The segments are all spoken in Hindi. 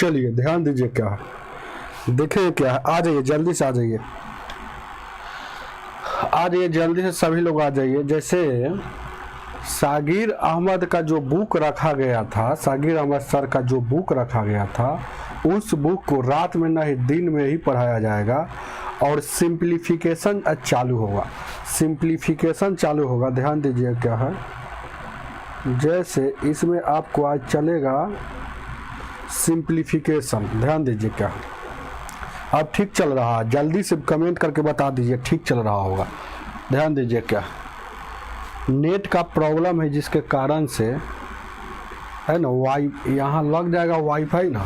चलिए ध्यान दीजिए क्या है, देखिए क्या है। आ जाइए जल्दी से, आ जाइए जल्दी से, सभी लोग आ जाइए। जैसे सागिर अहमद का जो बुक रखा गया था, सागिर अहमद सर का जो बुक रखा गया था, उस बुक को रात में नहीं दिन में ही पढ़ाया जाएगा और सिंप्लीफिकेशन चालू होगा। सिंप्लीफिकेशन चालू होगा, ध्यान दीजिए क्या है। जैसे इसमें आपको आज चलेगा सिंप्लीफिकेशन, ध्यान दीजिए क्या है। अब ठीक चल रहा है, जल्दी से कमेंट करके बता दीजिए ठीक चल रहा होगा। ध्यान दीजिए क्या, नेट का प्रॉब्लम है जिसके कारण से है ना, यहाँ लग जाएगा वाईफाई ना,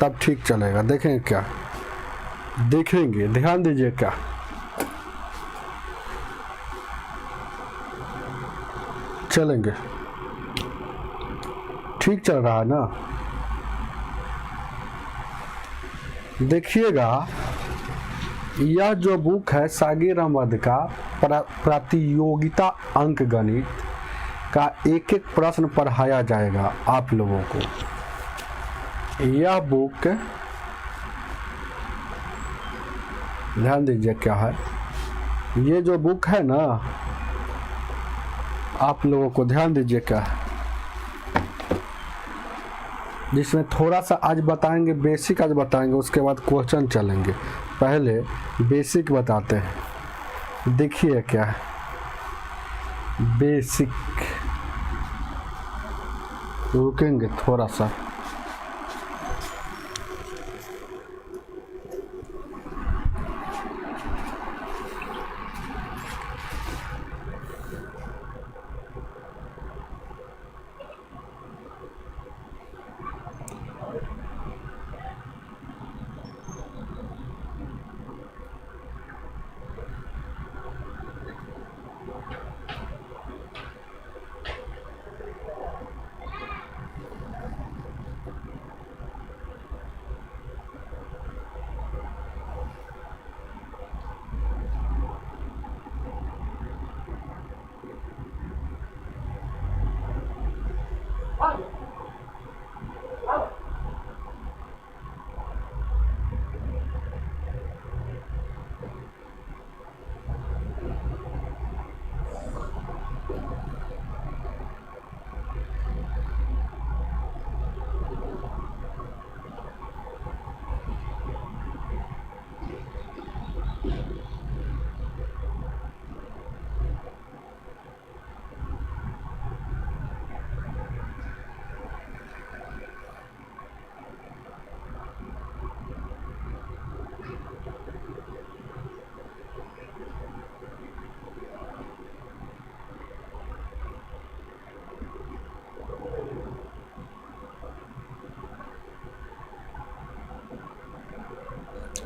तब ठीक चलेगा। देखेंगे क्या, देखेंगे, ध्यान दीजिए क्या। चलेंगे, ठीक चल रहा है ना। देखिएगा यह जो बुक है सागिर अहमद का प्रतियोगिता अंक गणित का एक एक प्रश्न पढ़ाया जाएगा आप लोगों को। यह बुक ध्यान दीजिए क्या है, ये जो बुक है ना, आप लोगों को ध्यान दीजिए क्या है, जिसमें थोड़ा सा आज बताएंगे बेसिक, आज बताएंगे उसके बाद क्वेश्चन चलेंगे। पहले बेसिक बताते हैं, देखिए क्या है बेसिक, रुकेंगे थोड़ा सा।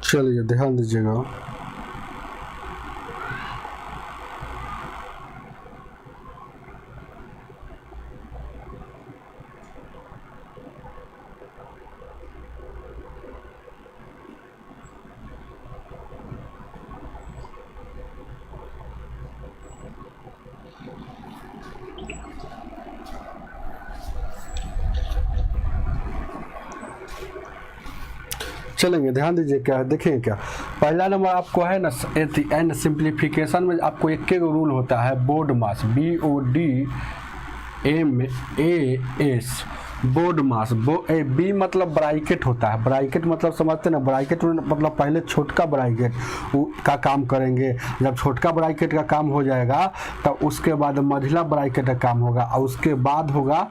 चलिए ध्यान दीजिएगा, चलेंगे। ध्यान दीजिए क्या है, देखें क्या। पहला नंबर आपको है ना, एंड सिंप्लीफिकेशन में आपको एक रूल होता है, बोर्ड मास, BODMAS, बोर्ड मास। बी मतलब ब्रैकेट होता है, ब्रैकेट मतलब समझते ना, ब्रैकेट मतलब पहले छोटका ब्रैकेट का काम करेंगे, जब छोटका ब्रैकेट का काम हो जाएगा तब उसके बाद मझला ब्रैकेट का काम होगा और उसके बाद होगा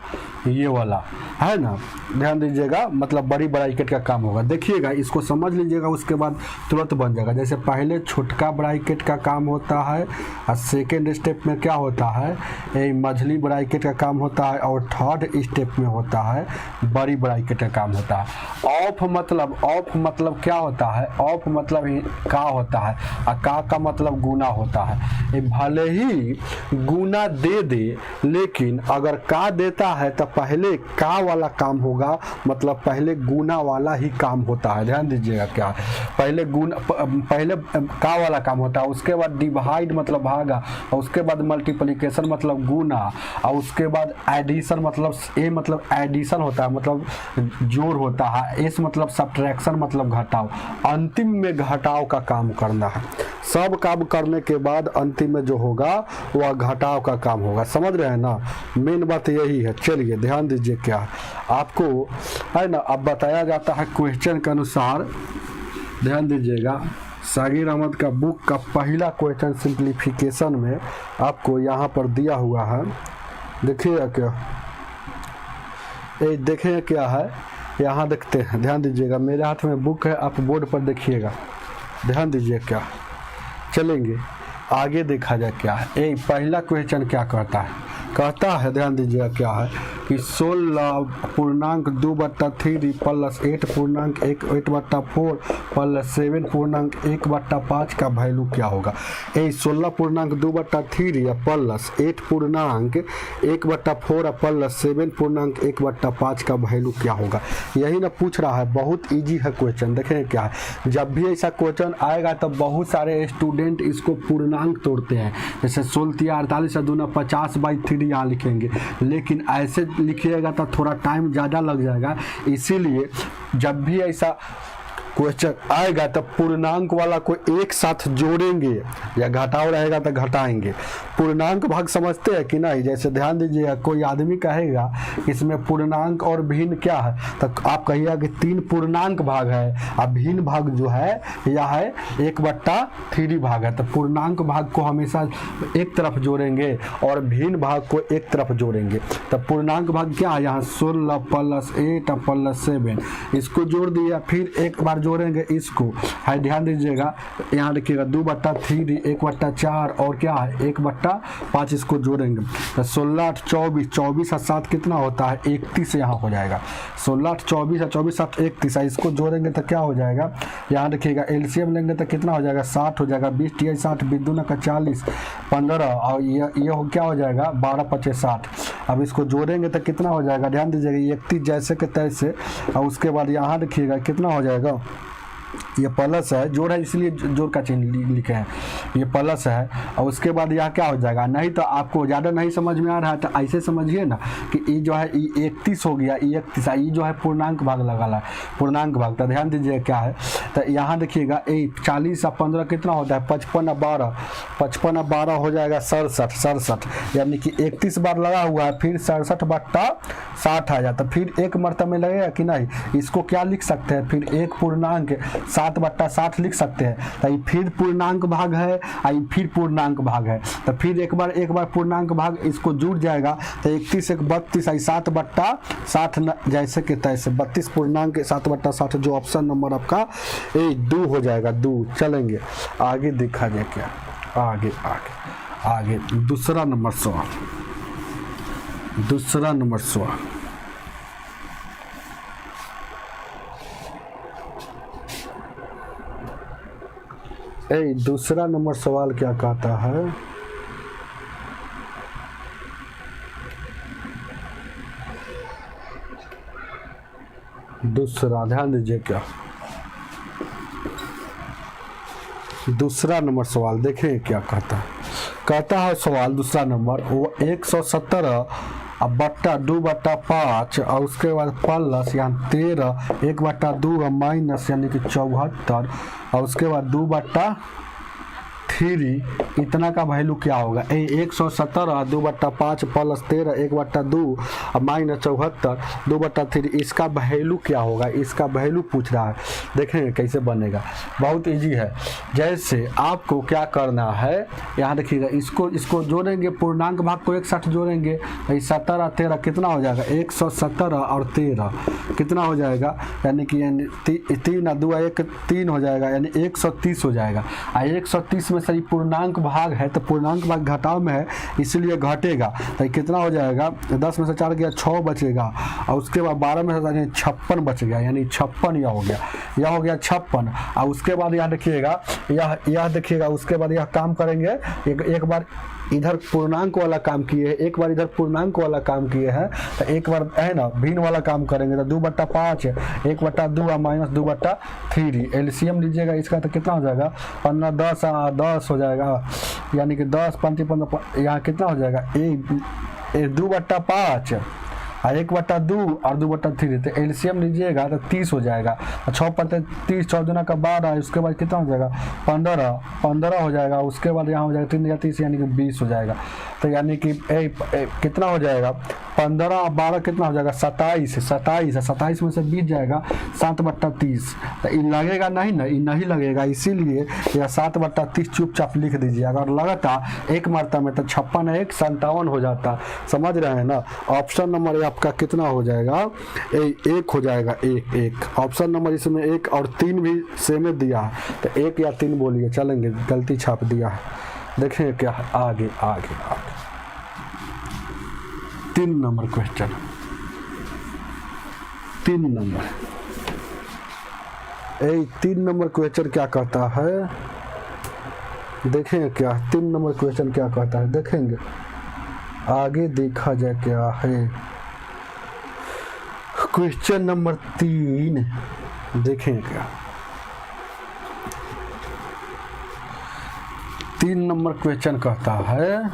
ये वाला, है ना। ध्यान दीजिएगा, मतलब बड़ी ब्रैकेट का काम होगा। देखिएगा, इसको समझ लीजिएगा, उसके बाद तुरंत बन जाएगा। जैसे पहले छोटका ब्रैकेट का काम होता है और सेकेंड स्टेप में क्या होता है, ये मझली ब्रैकेट का काम होता है और थर्ड स्टेप में होता है बड़ी ब्रैकेट का काम होता है। ऑफ मतलब क्या होता है, ऑफ मतलब का होता है और का मतलब गुना होता है। ये भले ही गुना दे लेकिन अगर का देता है तो पहले का वाला काम होगा, मतलब पहले गुना वाला ही काम होता है। ध्यान दीजिएगा क्या, पहले पहले का वाला काम होता है, उसके बाद डिवाइड मतलब भागा, और उसके बाद मल्टीप्लिकेशन मतलब गुना, और उसके बाद एडिशन मतलब ए मतलब एडिशन होता है मतलब जोड़ होता है, एस मतलब सब्ट्रैक्शन मतलब घटाव, अंतिम में घटाव का काम करना है। सब काम करने के बाद अंतिम में जो होगा वह घटाव का काम होगा। समझ रहे हैं ना, मेन बात यही है। चलिए ध्यान दीजिए क्या है आपको है ना, अब बताया जाता है क्वेश्चन के अनुसार। ध्यान दीजिएगा, सागिर अहमद का बुक का पहला क्वेश्चन सिंप्लीफिकेशन में आपको यहाँ पर दिया हुआ है। देखिएगा क्या, ये देखें क्या है, यहाँ देखते हैं। ध्यान दीजिएगा, मेरे हाथ में बुक है, आप बोर्ड पर देखिएगा। ध्यान दीजिए क्या, चलेंगे आगे देखा जाए क्या है। ये पहला क्वेश्चन क्या कहता है, कहता है ध्यान दीजिएगा क्या है कि 16.2/3 प्लस 8.1/4 प्लस 7.1/5 का वैल्यू क्या होगा। ये 16.2/3 प्लस 8.1/4 प्लस 7.1/5 का वैल्यू क्या होगा, यही ना पूछ रहा है। बहुत इजी है क्वेश्चन। देखें क्या है, जब भी ऐसा क्वेश्चन आएगा तो बहुत सारे स्टूडेंट इसको पूर्णांक तोड़ते हैं, जैसे 16×48 दूना 50/3 यहाँ लिखेंगे, लेकिन ऐसे लिखिएगा तो थोड़ा टाइम ज़्यादा लग जाएगा। इसीलिए जब भी ऐसा क्वेश्चन आएगा तो पूर्णांक वाला को एक साथ जोड़ेंगे, या घटाव रहेगा तो घटाएंगे। पूर्णांक भाग समझते हैं कि नहीं, जैसे ध्यान दीजिएगा, कोई आदमी कहेगा इसमें पूर्णांक और भिन्न क्या है, तो आप कहिएगा कि 3 पूर्णांक भाग है, और भिन्न भाग जो है यह है 1/3 भाग है। तो पूर्णांक भाग को हमेशा एक तरफ जोड़ेंगे और भिन्न भाग को एक तरफ जोड़ेंगे। तो पूर्णांक भाग क्या है, यहाँ 16 प्लस 8 प्लस 7, इसको जोड़ दिया, फिर एक बार जोड़ेंगे इसको है। ध्यान दीजिएगा, यहाँ देखिएगा 2/3 1/4 और क्या है 1/5, इसको जोड़ेंगे तो 16 8 24, 24 और 7 कितना होता है 31 यहाँ हो जाएगा। 16 8 24 और 24 7 31, इसको जोड़ेंगे तो क्या हो जाएगा, यहाँ देखिएगा एलसीएम लेंगे तो कितना हो जाएगा 60 हो जाएगा। 20 × 60 बिंदुना का 40 15, और ये क्या हो जाएगा 12 × 5 60। अब इसको जोड़ेंगे तो कितना हो जाएगा, ध्यान दीजिएगा 31 जैसे के तैसे, और उसके बाद यहाँ देखिएगा कितना हो जाएगा, ये प्लस है, जोड़ है इसलिए जोड़ का चिन्ह लिखे हैं, ये प्लस है। और उसके बाद यह क्या हो जाएगा, नहीं तो आपको ज़्यादा नहीं समझ में आ रहा है तो ऐसे समझिए ना कि ये जो है ये 31 हो गया, ये 31, ये जो है पूर्णांक भाग लगा है, पूर्णांक भाग। तो ध्यान दीजिए क्या है, तो यहाँ देखिएगा 40 और 15 कितना होता है 55 और 12, 55 और 12 हो जाएगा 67, यानी कि 31 बार लगा हुआ है, फिर 67/60 आ जाता, फिर एक मरतबा में लगेगा कि नहीं। इसको क्या लिख सकते हैं, फिर एक पूर्णांक 7/60 लिख सकते हैं। तो ये फिर पूर्णांक भाग है, फिर पूर्णांक भाग है, तो फिर एक बार पूर्णांक भाग इसको जुड़ जाएगा तो 31 1 32, 7/60 जैसे के तैसे 32 पूर्णांक 7/60, जो ऑप्शन नंबर आपका ए 2 हो जाएगा 2। चलेंगे आगे देखा जाए क्या, आगे दूसरा नंबर सवाल। दूसरा नंबर सवाल क्या कहता है, दूसरा ध्यान दीजिए क्या, दूसरा नंबर सवाल देखें क्या कहता है सवाल दूसरा नंबर, वो 117/2/5 और उसके बाद प्लस यहाँ 13 1/2 माइनस यानी कि 74, और उसके बाद 2/3 इतना का वैल्यू क्या होगा। 117 2/5 प्लस 13 1/2 माइनस 74 2/3, इसका वैल्यू क्या होगा, इसका वैल्यू पूछ रहा है। देखेंगे कैसे बनेगा, बहुत इजी है। जैसे आपको क्या करना है, यहाँ देखिएगा इसको जोड़ेंगे, पूर्णांक भाग को एक साथ जोड़ेंगे, 17 और 13 कितना हो जाएगा 117 और 13 कितना हो जाएगा, यानी कि 3 और 2 1 3 हो जाएगा, यानी 130 हो जाएगा। 130 में सही पूर्णांक भाग है तो पूर्णांक भाग घटाव में है इसलिए घटेगा, तो कितना हो जाएगा 10 में से 4 गया 6 बचेगा, और उसके बाद 12 में से 56 बच गया, यानी 56 यह हो गया 56। और उसके बाद यह देखिएगा, यह देखिएगा, उसके बाद यह काम करेंगे एक बार इधर पूर्णांक वाला काम किए, एक बार इधर पूर्णांक वाला काम किए हैं, तो एक बार है ना भिन्न वाला काम करेंगे। तो 2/5 है, 1/2 माइनस 2/3। एलसीएम लीजिएगा इसका तो कितना हो जाएगा 15 10 हो जाएगा, यानी कि 10 5 15, यहाँ कितना हो जाएगा 2/5 और 1/2 और 2/3। तो एलसीएम लीजिएगा तो 30 हो जाएगा। 6 × 30, 6 दूना का 12, उसके बाद कितना हो जाएगा 15 हो जाएगा। उसके बाद यहाँ हो जाएगा 3 या 30 यानी कि 20 हो जाएगा। तो यानी कि कितना हो जाएगा 15 और 12 कितना हो जाएगा 27 में से 20 जाएगा 7/30। तो ये लगेगा नहीं ना, ये नहीं लगेगा, इसीलिए यह 7/30 चुपचाप लिख दीजिए। अगर लगता एक मरता में तो 56 1 57 हो जाता। समझ रहे हैं ना। ऑप्शन नंबर आपका कितना हो जाएगा 1 हो जाएगा। 1 ऑप्शन नंबर इसमें 1 और 3 भी सेम दिया है, तो 1 या 3 बोलिए चलेंगे, गलती छाप दिया है। देखें क्या आगे 3 number question, 3 number 3 number question क्या कहता है, देखें क्या 3 नंबर क्वेश्चन क्या कहता है, देखेंगे आगे देखा जाए क्या है। क्वेश्चन नंबर 3 देखें क्या 3 नंबर क्वेश्चन कहता है,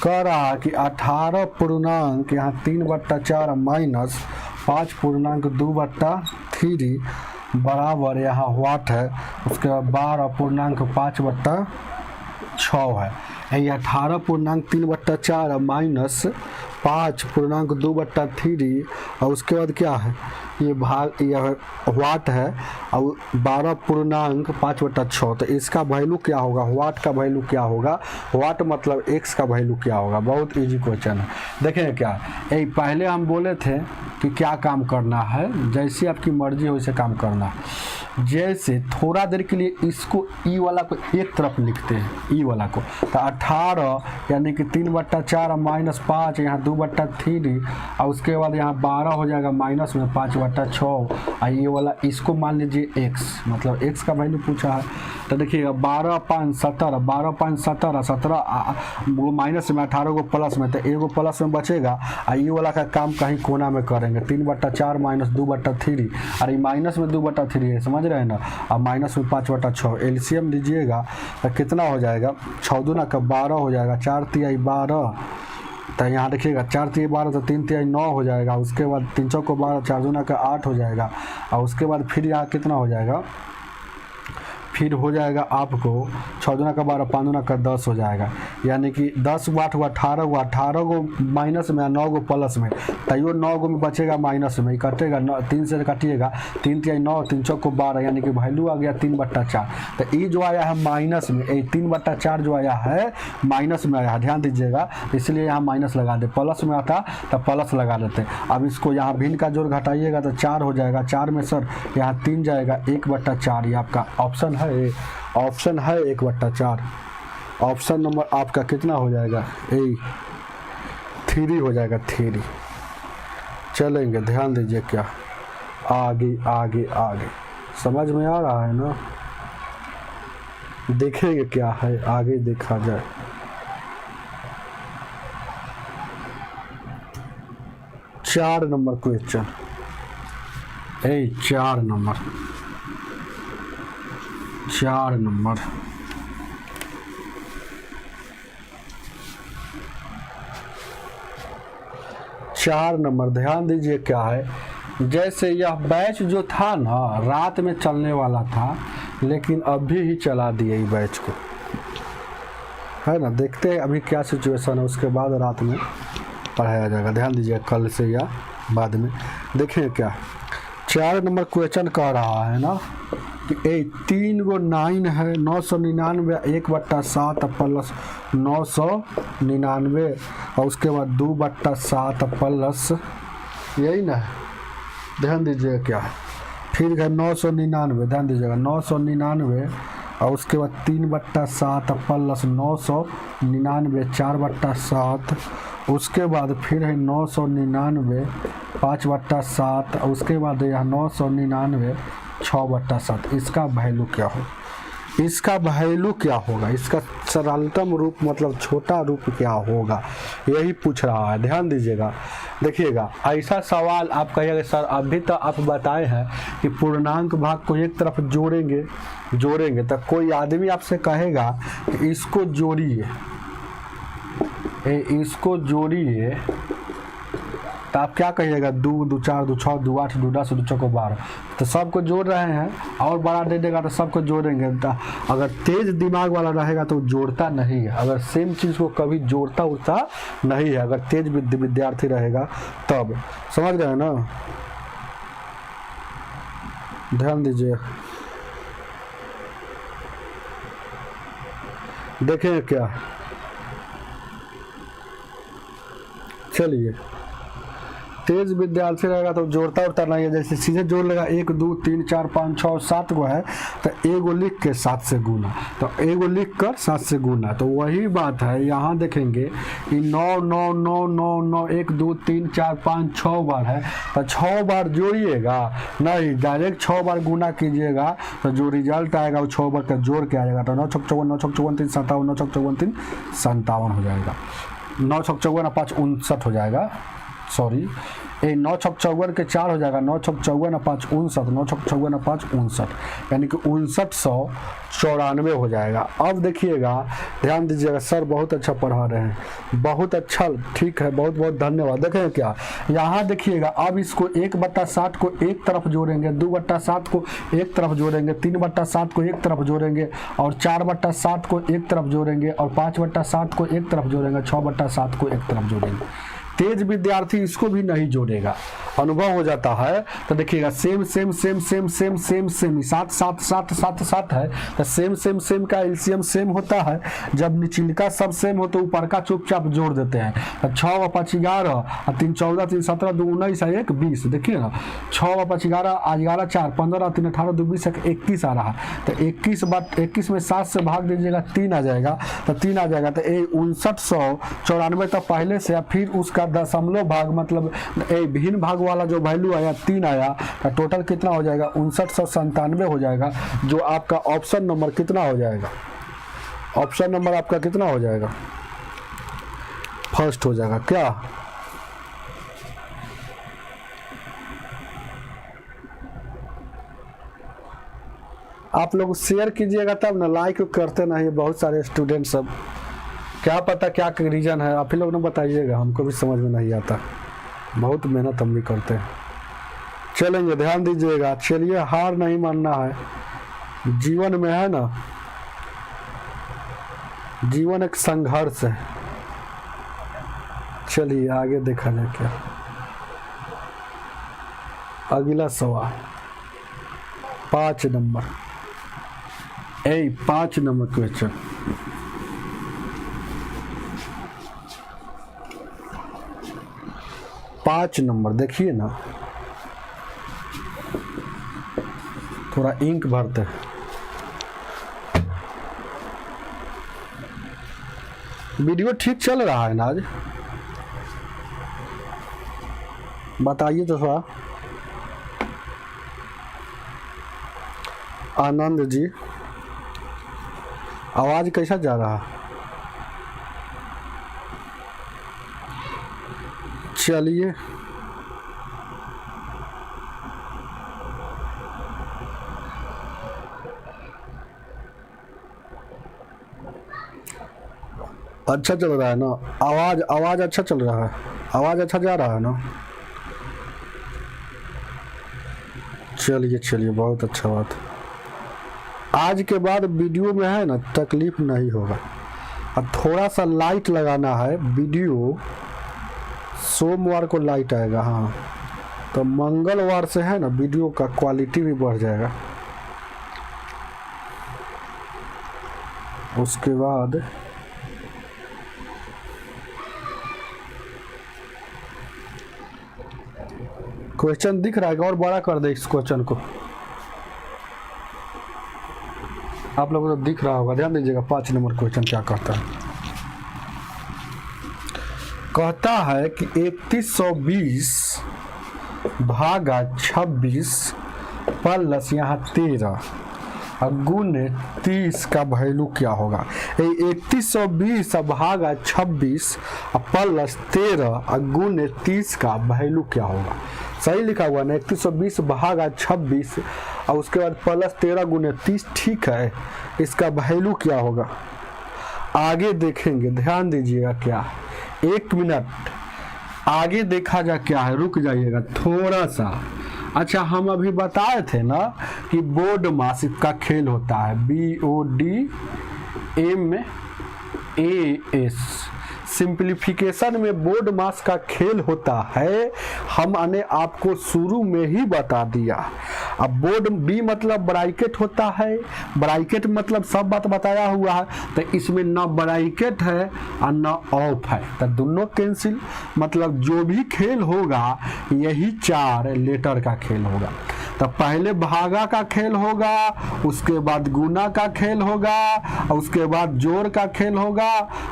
कह रहा है कि 18 पूर्णांक यहाँ 3/4 माइनस 5 पूर्णांक 2/3 बराबर यहाँ व्हाट है, उसके बाद 12 पूर्णांक 5/6 है। ये 18 पूर्णांक 3/4 माइनस 5 पूर्णांक 2/3 और उसके बाद क्या है ये भाग यह वाट है और 12 पूर्णांक 5/6। तो इसका वैल्यू क्या होगा, वाट का वैल्यू क्या होगा, वाट मतलब x का वैल्यू क्या होगा। बहुत इजी क्वेश्चन है। देखें क्या पहले हम बोले थे कि क्या काम करना है, जैसे आपकी मर्जी हो वैसे काम करना है। जैसे थोड़ा देर के लिए इसको ई वाला को एक तरफ लिखते हैं, ई वाला को, तो 18 यानी कि 3/4 माइनस 5 यहाँ 2/3 और उसके बाद यहाँ 12 हो जाएगा माइनस में 5/6 और ये वाला इसको मान लीजिए x, मतलब x का वैल्यू पूछा है। तो देखिएगा 12 5 17, 12 5 17, 17 वो माइनस में 18 को प्लस में, तो एगो प्लस में बचेगा और ये वाला का काम कहीं कोना में करेंगे। 3/4 माइनस 2/3 और ये माइनस में 2/3 है, समझ रहे हैं ना, और माइनस में 5/6। एलसीएम लीजिएगा तो कितना हो जाएगा 6 दूना का 12 हो जाएगा, 4 तिहाई 12, तो यहाँ देखिएगा 4 तिहाई 12 तो 3 तिहाई 9 हो जाएगा। उसके बाद 3 चौको 12, 4 दूना का 8 हो जाएगा और उसके बाद फिर यहाँ कितना हो जाएगा, फिर हो जाएगा आपको 6 दूना का 12, 5 दूना का 10 हो जाएगा। यानी कि 10 को 8 को 18 को 18 को माइनस में 9 को प्लस में, तैयो 9 को में बचेगा माइनस में, कटेगा 3 से काटिएगा 3 तिहाई 9, 3 चौको 12 यानी कि वैल्यू आ गया 3/4। तो ये जो आया है माइनस में, 3/4 जो आया है माइनस में आया है, ध्यान दीजिएगा, इसलिए यहाँ माइनस लगा दे। प्लस में आता तो प्लस लगा देते। अब इसको यहाँ भिन्न का जोड़ घटाइएगा तो 4 हो जाएगा, 4 में सर यहाँ 3 जाएगा 1/4। ये आपका ऑप्शन है, ऑप्शन है 1/4। ऑप्शन नंबर आपका कितना हो जाएगा 3 हो जाएगा 3। चलेंगे, ध्यान दीजिए क्या आगे समझ में आ रहा है ना। देखेंगे क्या है आगे देखा जाए। चार नंबर क्वेश्चन 4 नंबर 4 नंबर ध्यान दीजिए क्या है। जैसे यह बैच जो था ना रात में चलने वाला था, लेकिन अभी ही चला दिए ये बैच को, है ना। देखते हैं अभी क्या सिचुएशन है, उसके बाद रात में पढ़ाया जाएगा। ध्यान दीजिए कल से या बाद में। देखें क्या 4 नंबर क्वेश्चन कह रहा है ना कि 3 गो 9 है, 999 1/7 प्लस 999 और उसके बाद 2/7 प्लस, यही ना है। ध्यान दीजिएगा क्या फिर है 999, ध्यान दीजिएगा 999 और उसके बाद 3/7 प्लस 999 4/7, उसके बाद फिर है 999 5/7 और उसके बाद यह 999 6/7। इसका वैल्यू क्या हो, इसका वैल्यू क्या होगा, इसका सरलतम रूप मतलब छोटा रूप क्या होगा, यही पूछ रहा है। ध्यान दीजिएगा, देखिएगा ऐसा सवाल आप कहिएगा सर अभी तो आप बताए हैं कि पूर्णांक भाग को एक तरफ जोड़ेंगे तो कोई आदमी आपसे कहेगा कि इसको जोड़िए, इसको जोड़िए, तो आप क्या कहिएगा, 2 2 4 2 6 2 8 2 10 2 चौको 12, तो सबको जोड़ रहे हैं और बड़ा दे देगा तो सबको जोड़ेंगे। तो अगर तेज दिमाग वाला रहेगा तो जोड़ता नहीं है, अगर सेम चीज़ को कभी जोड़ता उड़ता नहीं है, अगर तेज विद्यार्थी रहेगा तब। समझ रहे हैं ना, ध्यान दीजिए। देखें क्या, चलिए तेज विद्यार्थी रहेगा तो जोड़ता उड़ता नहीं है, जैसे सीधे जोड़ लेगा 1 2 3 4 5 6 7 को है तो एगो लिख के 7 से गुना, तो एगो लिख कर 7 से गुना, तो वही बात है यहाँ देखेंगे कि 9 9 9 9 9 1 2 3 4 5 6 बार है, तो 6 बार जोड़िएगा नहीं, डायरेक्ट 6 बार गुना कीजिएगा तो जो रिजल्ट आएगा वो 6 बार का जोड़ के आएगा, तो 9 6 54 9 6 54 3 57 9 6 54 3 57 हो जाएगा, 9 6 54 5 59 हो जाएगा, सॉरी 9 6 54 के 4 हो जाएगा, 9 6 54 5 59, 9 6 54 5 59, यानी कि 5994 हो जाएगा। अब देखिएगा, ध्यान दीजिएगा, सर बहुत अच्छा पढ़ा रहे हैं, बहुत अच्छा, ठीक है, बहुत बहुत धन्यवाद। देखें क्या, यहाँ देखिएगा, अब इसको 1/7 को एक तरफ जोड़ेंगे, 2/7 को एक तरफ जोड़ेंगे, 3/7 को एक तरफ जोड़ेंगे, और 4/7 को एक तरफ जोड़ेंगे, और 5/7 को एक तरफ जोड़ेंगे, 6/7 को एक तरफ जोड़ेंगे। तेज विद्यार्थी इसको भी नहीं जोड़ेगा, अनुभव हो जाता है। तो देखिएगा same same same same same same same 7 7 7 7 7 है, तो सेम सेम सेम का एलसीएम सेम होता है, जब निचलिका सब सेम हो तो ऊपर का चुपचाप जोड़ देते हैं। तो 6 व 5 11, 3 14 3 17 2 19 1 20, देखिए ना 6 व 5 11 आज 11 4 15 3 18 2 20 21 आ रहा है, तो 21 में 7 से भाग दीजिएगा 3 आ जाएगा, तो 3 आ जाएगा, तो 5994 तो पहले से, फिर उसका दशमलव भाग मतलब भिन्न भाग वाला जो वैल्यू आया 3 आया, तो टोटल कितना हो जाएगा 5997 हो जाएगा, जो आपका ऑप्शन नंबर कितना हो जाएगा, ऑप्शन नंबर आपका कितना हो जाएगा, फर्स्ट हो जाएगा। क्या आप लोग शेयर कीजिएगा तब ना, लाइक करते नहीं बहुत सारे स्टूडेंट सब, क्या पता क्या रीज़न है, आप ही लोग ने बताइएगा, हमको भी समझ में नहीं आता, बहुत मेहनत हम भी करते हैं। चलेंगे, ध्यान दीजिएगा, चलिए हार नहीं मानना है, जीवन में है ना, जीवन एक संघर्ष है। चलिए आगे देखा जाए क्या, अगला सवाल 5 नंबर, 5 नंबर क्वेश्चन, पाँच नंबर देखिए ना, थोड़ा इंक भरते हैं। वीडियो ठीक चल रहा है ना आज, बताइए तो थोड़ा। आनंद जी, आवाज कैसा जा रहा है? चलिए अच्छा चल रहा है ना, आवाज अच्छा चल रहा है, आवाज अच्छा जा रहा है ना, चलिए चलिए बहुत अच्छा बात। आज के बाद वीडियो में है ना तकलीफ नहीं होगा, और थोड़ा सा लाइट लगाना है, वीडियो सोमवार को लाइट आएगा, हाँ, तो मंगलवार से है ना वीडियो का क्वालिटी भी बढ़ जाएगा। उसके बाद क्वेश्चन दिख रहा है, और बड़ा कर दे इस क्वेश्चन को, आप लोगों को तो दिख रहा होगा, ध्यान दीजिएगा। 5 नंबर क्वेश्चन क्या कहता है, कहता है कि 3120 भागा 26 प्लस यहाँ 13, गुने 30 का वैल्यू क्या होगा? 3120 भागा 26 प्लस 13 गुने 30 का वैल्यू क्या होगा? सही लिखा हुआ ना, 3120 भागा 26 और उसके बाद प्लस 13 गुने 30, ठीक है। इसका वैल्यू क्या होगा आगे देखेंगे, ध्यान दीजिएगा। क्या 1 मिनट आगे देखा जा क्या है, रुक जाइएगा थोड़ा सा। अच्छा, हम अभी बताए थे ना कि बोर्ड मास का खेल होता है, BODMAS। सिंप्लीफिकेशन में बोर्ड मास का खेल होता है, हमने आपको शुरू में ही बता दिया। अब बोर्ड बी मतलब ब्रैकेट होता है, ब्रैकेट मतलब सब बात बताया हुआ है, तो इसमें न ब्रैकेट है और न ऑफ है, तो दोनों कैंसिल। मतलब जो भी खेल होगा यही 4 लेटर का खेल होगा। तो पहले भागा का खेल होगा, उसके बाद गुना का खेल होगा, और उसके बाद जोड़ का खेल होगा,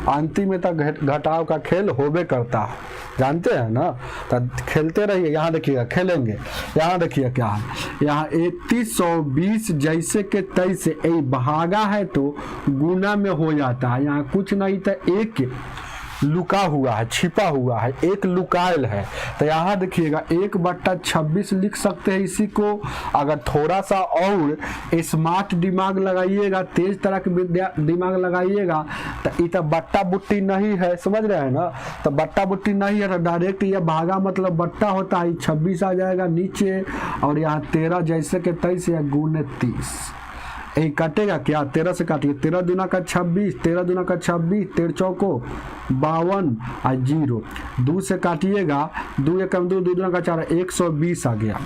अंतिम में तक घटाव का खेल होबे करता है, जानते हैं ना। तो खेलते रहिए। यहाँ देखिएगा खेलेंगे, यहाँ देखिए क्या है, यहाँ 3120 जैसे के तैसे भागा है तो गुना में हो जाता है। यहाँ कुछ नहीं था, एक लुका हुआ है, छिपा हुआ है, एक लुकायल है। तो यहाँ देखिएगा 1/26 लिख सकते हैं इसी को। अगर थोड़ा सा और स्मार्ट दिमाग लगाइएगा, तेज तरह के दिमाग लगाइएगा, तो ये बट्टा बुट्टी नहीं है, समझ रहे हैं ना। तो बट्टा बुट्टी नहीं है तो डायरेक्ट ये भागा मतलब बट्टा होता है, 26 आ जाएगा नीचे, और यहाँ 13 जैसे के तैस या गुने 30। यही कटेगा क्या, 13 से काटिए, 13 दूना का 26, 13 दूना का 26, 13 चौको 52 और 0, 2 से काटिएगा, 2 एकम 2, 2 दूना का 4, 120 आ गया।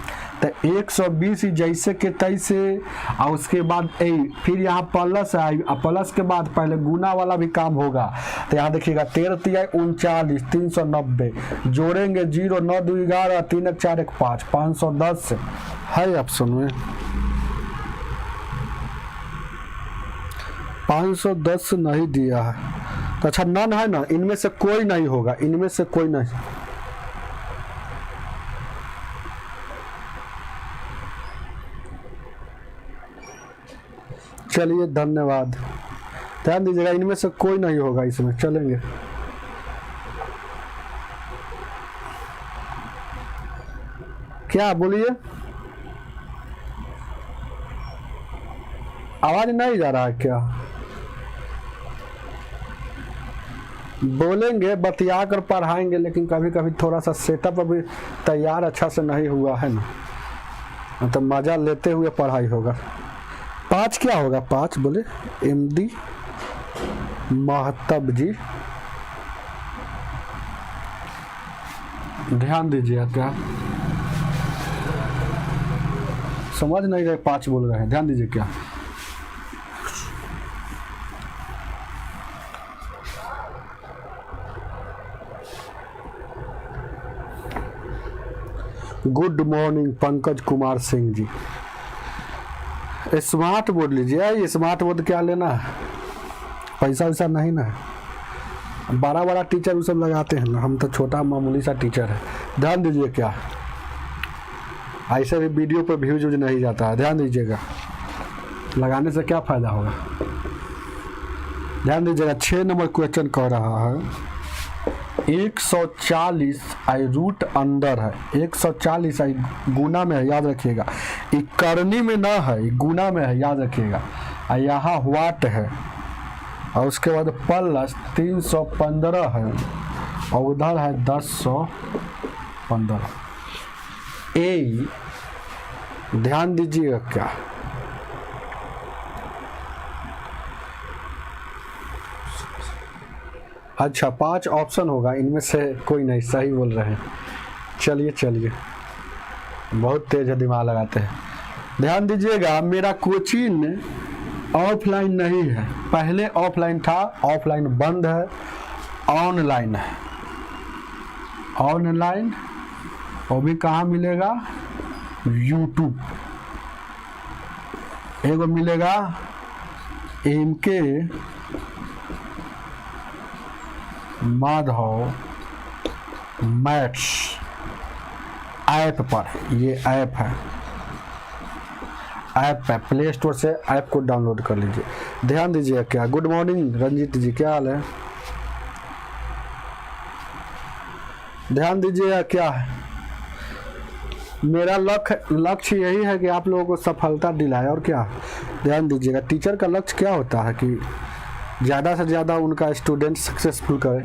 तो 120 जैसे के तैसे, और उसके बाद फिर यहाँ प्लस आई, प्लस के बाद पहले गुना वाला भी काम होगा। तो यहाँ देखिएगा 13 तिया 39, 390, जोड़ेंगे 0, 9 2 11, 3 1 4 1 5, 510 है ऑप्शन में। 510 नहीं दिया है, तो अच्छा नन है ना, इनमें से कोई नहीं होगा, इनमें से कोई नहीं। चलिए धन्यवाद, ध्यान दीजिएगा, इनमें से कोई नहीं होगा इसमें। चलेंगे क्या बोलिए, आवाज नहीं जा रहा है क्या? बोलेंगे, बतिया कर पढ़ाएंगे, लेकिन कभी कभी थोड़ा सा सेटअप अभी तैयार अच्छा से नहीं हुआ है ना, तो मजा लेते हुए पढ़ाई होगा। 5 क्या होगा? 5 बोले MD महतब जी, ध्यान दीजिए, क्या समझ नहीं रहे, 5 बोल रहे हैं, ध्यान दीजिए। क्या good morning Pankaj Kumar Singh ji. Smart board लीजिए, स्मार्ट बोर्ड क्या लेना है, पैसा वैसा नहीं ना है। बड़ा टीचर वो सब लगाते हैं ना, हम तो छोटा मामूली सा टीचर है। ध्यान दीजिए, क्या ऐसे भी वीडियो पर व्यूज नहीं जाता है, ध्यान दीजिएगा, लगाने से क्या फायदा होगा। ध्यान दीजिएगा, 6 नंबर क्वेश्चन कह रहा है 140 आई रूट अंदर है, 140 आई गुना में है, याद रखिएगा। ये करनी में ना है, ये गुना में है, याद रखिएगा। और यहाँ वाट है, और उसके बाद प्लस 315 है, और उधर है 1015। ए ध्यान दीजिएगा, क्या अच्छा 5 ऑप्शन होगा, इनमें से कोई नहीं, सही बोल रहे हैं। चलिए बहुत तेज है, दिमाग लगाते हैं। ध्यान दीजिएगा, मेरा कोचिंग ऑफलाइन नहीं है, पहले ऑफलाइन था, ऑफलाइन बंद है, ऑनलाइन है। ऑनलाइन वो भी कहाँ मिलेगा? यूट्यूब। एगो मिलेगा MK माधव मैथ्स ऐप पर, ये ऐप है। ऐप है, प्ले स्टोर से ऐप को डाउनलोड कर लीजिए। ध्यान दीजिए क्या। गुड मॉर्निंग रंजीत जी, क्या हाल है? ध्यान दीजिए क्या है, मेरा लक्ष्य यही है कि आप लोगों को सफलता दिलाए, और क्या। ध्यान दीजिएगा, टीचर का लक्ष्य क्या होता है कि ज़्यादा से ज़्यादा उनका स्टूडेंट सक्सेसफुल करे।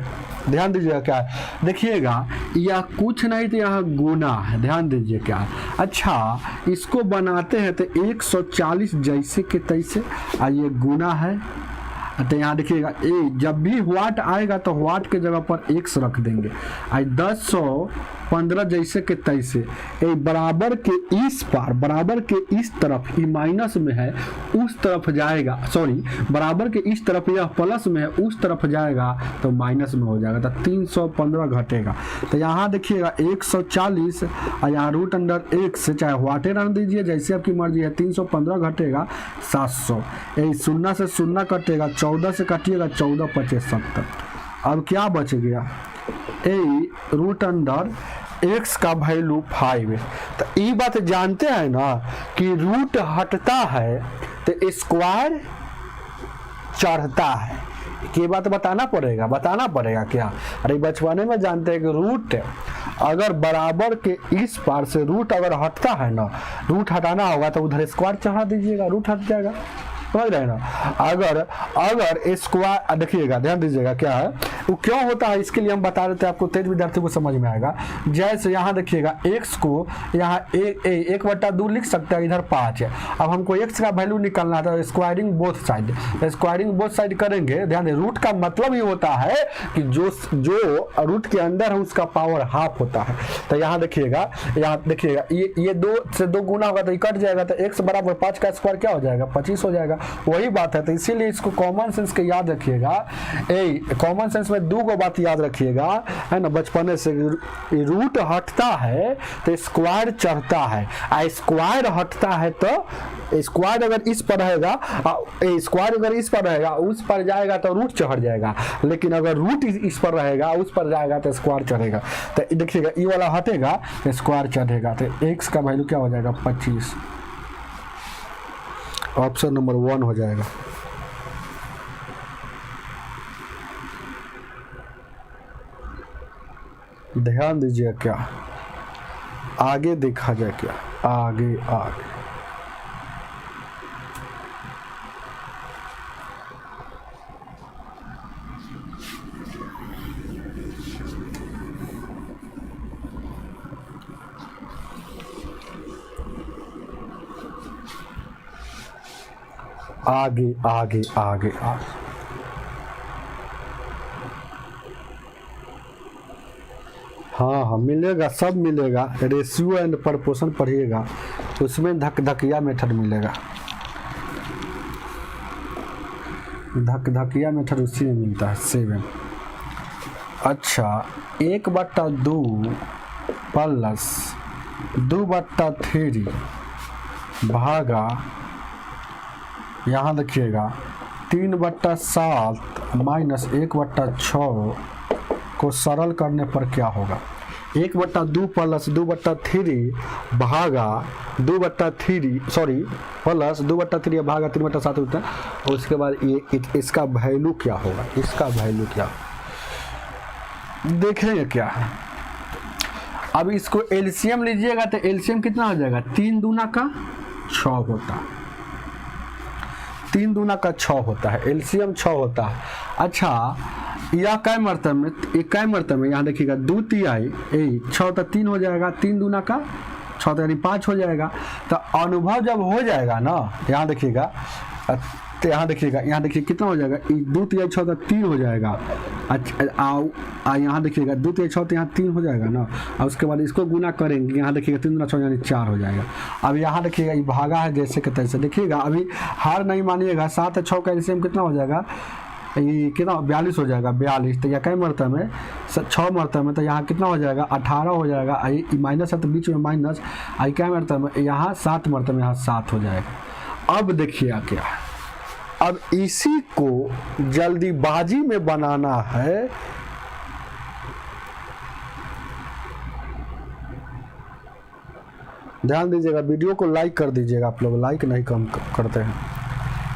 ध्यान दीजिएगा क्या है, देखिएगा यह कुछ नहीं तो यह गुना है। ध्यान दीजिए क्या है। अच्छा, इसको बनाते हैं तो 140 जैसे के तैसे, ये गुना है। तो यहाँ देखिएगा ए, जब भी व्हाट आएगा तो व्हाट के जगह पर एक्स रख देंगे। आई 1015 जैसे के तैसे, ए बराबर के इस पार, बराबर के इस तरफ, ये माइनस में है उस तरफ जाएगा, सॉरी बराबर के इस तरफ यह प्लस में है उस तरफ जाएगा तो माइनस में हो जाएगा, तो 315 घटेगा। तो यहाँ देखिएगा 140 और यहाँ रूट अंडर एक्स, चाहे व्हाटे रख दीजिए जैसे आपकी मर्जी है। 315 घटेगा 700, यही 0 से 0 कटेगा, 14 से काटिएगा 14 25 70। अब क्या बच गया, ए रूट अंडर एक्स का वैल्यू 5 है। तो ये बात जानते हैं ना कि रूट हटता है तो स्क्वायर चढ़ता है। ये बात बताना पड़ेगा क्या। अरे बचपने में जानते हैं कि रूट अगर बराबर के इस पार से रूट अगर हटता है ना, रूट हटाना होगा तो उधर स्क्वायर चढ़ा दीजिएगा, रूट हट जाएगा, समझ रहे हैं ना। अगर स्क्वायर, देखिएगा ध्यान दीजिएगा क्या है वो क्यों होता है, इसके लिए हम बता देते हैं, आपको तेज विद्यार्थी को समझ में आएगा। जैसे यहाँ देखिएगा x को यहाँ 1/2 लिख सकते हैं, इधर 5 है। अब हमको x का वैल्यू निकालना है तो squaring both side, squaring both side करेंगे। ध्यान दें, रूट का मतलब ही होता है कि जो रूट के अंदर है उसका पावर हाफ होता है। तो यहाँ देखिएगा ये 2 से 2 गुना होगा तो कट जाएगा, तो x बराबर 5 का स्क्वायर क्या हो जाएगा, 25 हो जाएगा। वही बात है, तो इसीलिए इसको कॉमन सेंस के याद रखिएगा। कॉमन सेंस में 2 को बात याद रखिएगा, है ना, बचपने से। रूट हटता है तो स्क्वायर चढ़ता है, स्क्वायर हटता है तो स्क्वायर अगर इस पर रहेगा, स्क्वायर अगर इस पर रहेगा उस पर जाएगा तो रूट चढ़ जाएगा, लेकिन अगर रूट इस पर रहेगा उस पर जाएगा तो स्क्वायर चढ़ेगा। तो देखिएगा ये वाला हटेगा तो स्क्वायर चढ़ेगा, तो x का वैल्यू क्या हो जाएगा, 25। ऑप्शन नंबर 1 हो जाएगा। ध्यान दीजिए क्या, आगे देखा जाए क्या, आगे आगे। हाँ मिलेगा, सब मिलेगा। रेशियो एंड प्रपोर्शन पढ़िएगा, उसमें धकधकिया मेथड मिलेगा। धकधकिया मेथड उसी में मिलता है, 7। अच्छा, 1/2 प्लस 2/3 भागा, यहाँ देखिएगा 3/7 माइनस 1/6 को सरल करने पर क्या होगा। 1/2 प्लस 2/3 भागा 2/3 प्लस 2/3 भागा 3/7 होता है। और उसके बाद ये इसका वैल्यू क्या होगा, इसका वैल्यू क्या देखेंगे क्या है। अब इसको एलसीएम लीजिएगा तो एलसीएम कितना हो जाएगा, 3 दूना का 6 होता है, 3 दूना का 6 होता है, एलसीएम 6 होता है। अच्छा, यह कै मरतब में, यहाँ देखिएगा 2 तिहाई 6 तो 3 हो जाएगा, 3 दूना का 6 तो यानी 5 हो जाएगा। तो अनुभव जब हो जाएगा ना, यहाँ देखिएगा तो यहाँ देखिए कितना हो जाएगा, 2 तिहाई 6 तो 3 हो जाएगा। अच्छा, यहाँ देखिएगा 2 तिहाई 6 तो यहाँ 3 हो जाएगा ना, और उसके बाद इसको गुना करेंगे, यहाँ देखिएगा 3 दूना 6 यानी 4 हो जाएगा। अब यहाँ देखिएगा ये भागा है जैसे के तैसे, देखिएगा अभी हार नहीं मानिएगा। 7 और 6 का एलसीएम कितना हो जाएगा, ये कितना 42 हो जाएगा, 42। तो यहाँ कई मरतब में 6 मरतब में, तो यहाँ कितना हो जाएगा, 18 हो जाएगा। आई माइनस है तो बीच में माइनस, आई कई मरतब में, यहाँ 7 मरतब में, यहाँ 7 हो जाएगा। अब देखिए क्या, अब इसी को जल्दीबाजी में बनाना है, ध्यान दीजिएगा, वीडियो को लाइक कर दीजिएगा, आप लोग लाइक नहीं कम करते हैं।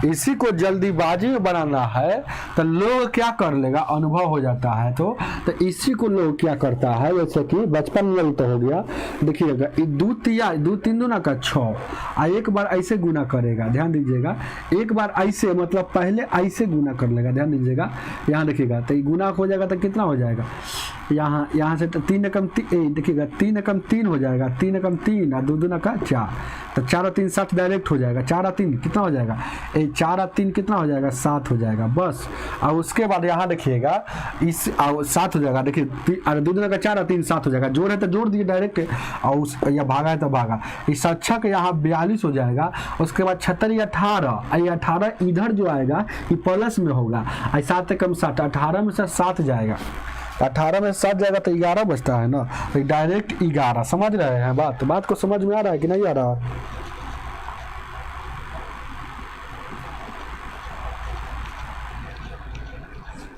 इसी को जल्दीबाजी में बनाना है तो लोग क्या कर लेगा, अनुभव हो जाता है तो इसी को लोग क्या करता है, जैसे कि बचपन में तो हो गया, देखिएगा दो तीन दूना का 6, एक बार ऐसे गुना करेगा, ध्यान दीजिएगा, एक बार ऐसे मतलब पहले ऐसे गुना कर लेगा, ध्यान दीजिएगा, यहाँ देखिएगा तो गुना हो जाएगा तो कितना हो जाएगा, यहाँ से तो 3 एकम 3, देखिएगा 3 एकम 3 हो जाएगा, 3 एकम 3 और 2 दूना का 4, तो 4 और 3 7 डायरेक्ट हो जाएगा, 4 और 3 कितना हो जाएगा, 4 और 3 कितना हो जाएगा, 7 हो जाएगा बस। और उसके बाद यहाँ देखिएगा इस 7 हो जाएगा, देखिए 2 दूना का 4 और 3 7 हो जाएगा, जोड़ है तो जोड़ दिए डायरेक्ट, और उस या भागा है तो भागा, इस 6 के यहाँ 42 हो जाएगा। उसके बाद 76 18 इधर जो आएगा ये प्लस में होगा, 7 एकम 7, 18 में से 7 जाएगा, 18 में 7 जाएगा तो 11 बचता है ना, तो डायरेक्ट 11। समझ रहे हैं बात को समझ में आ रहा है कि नहीं आ रहा है?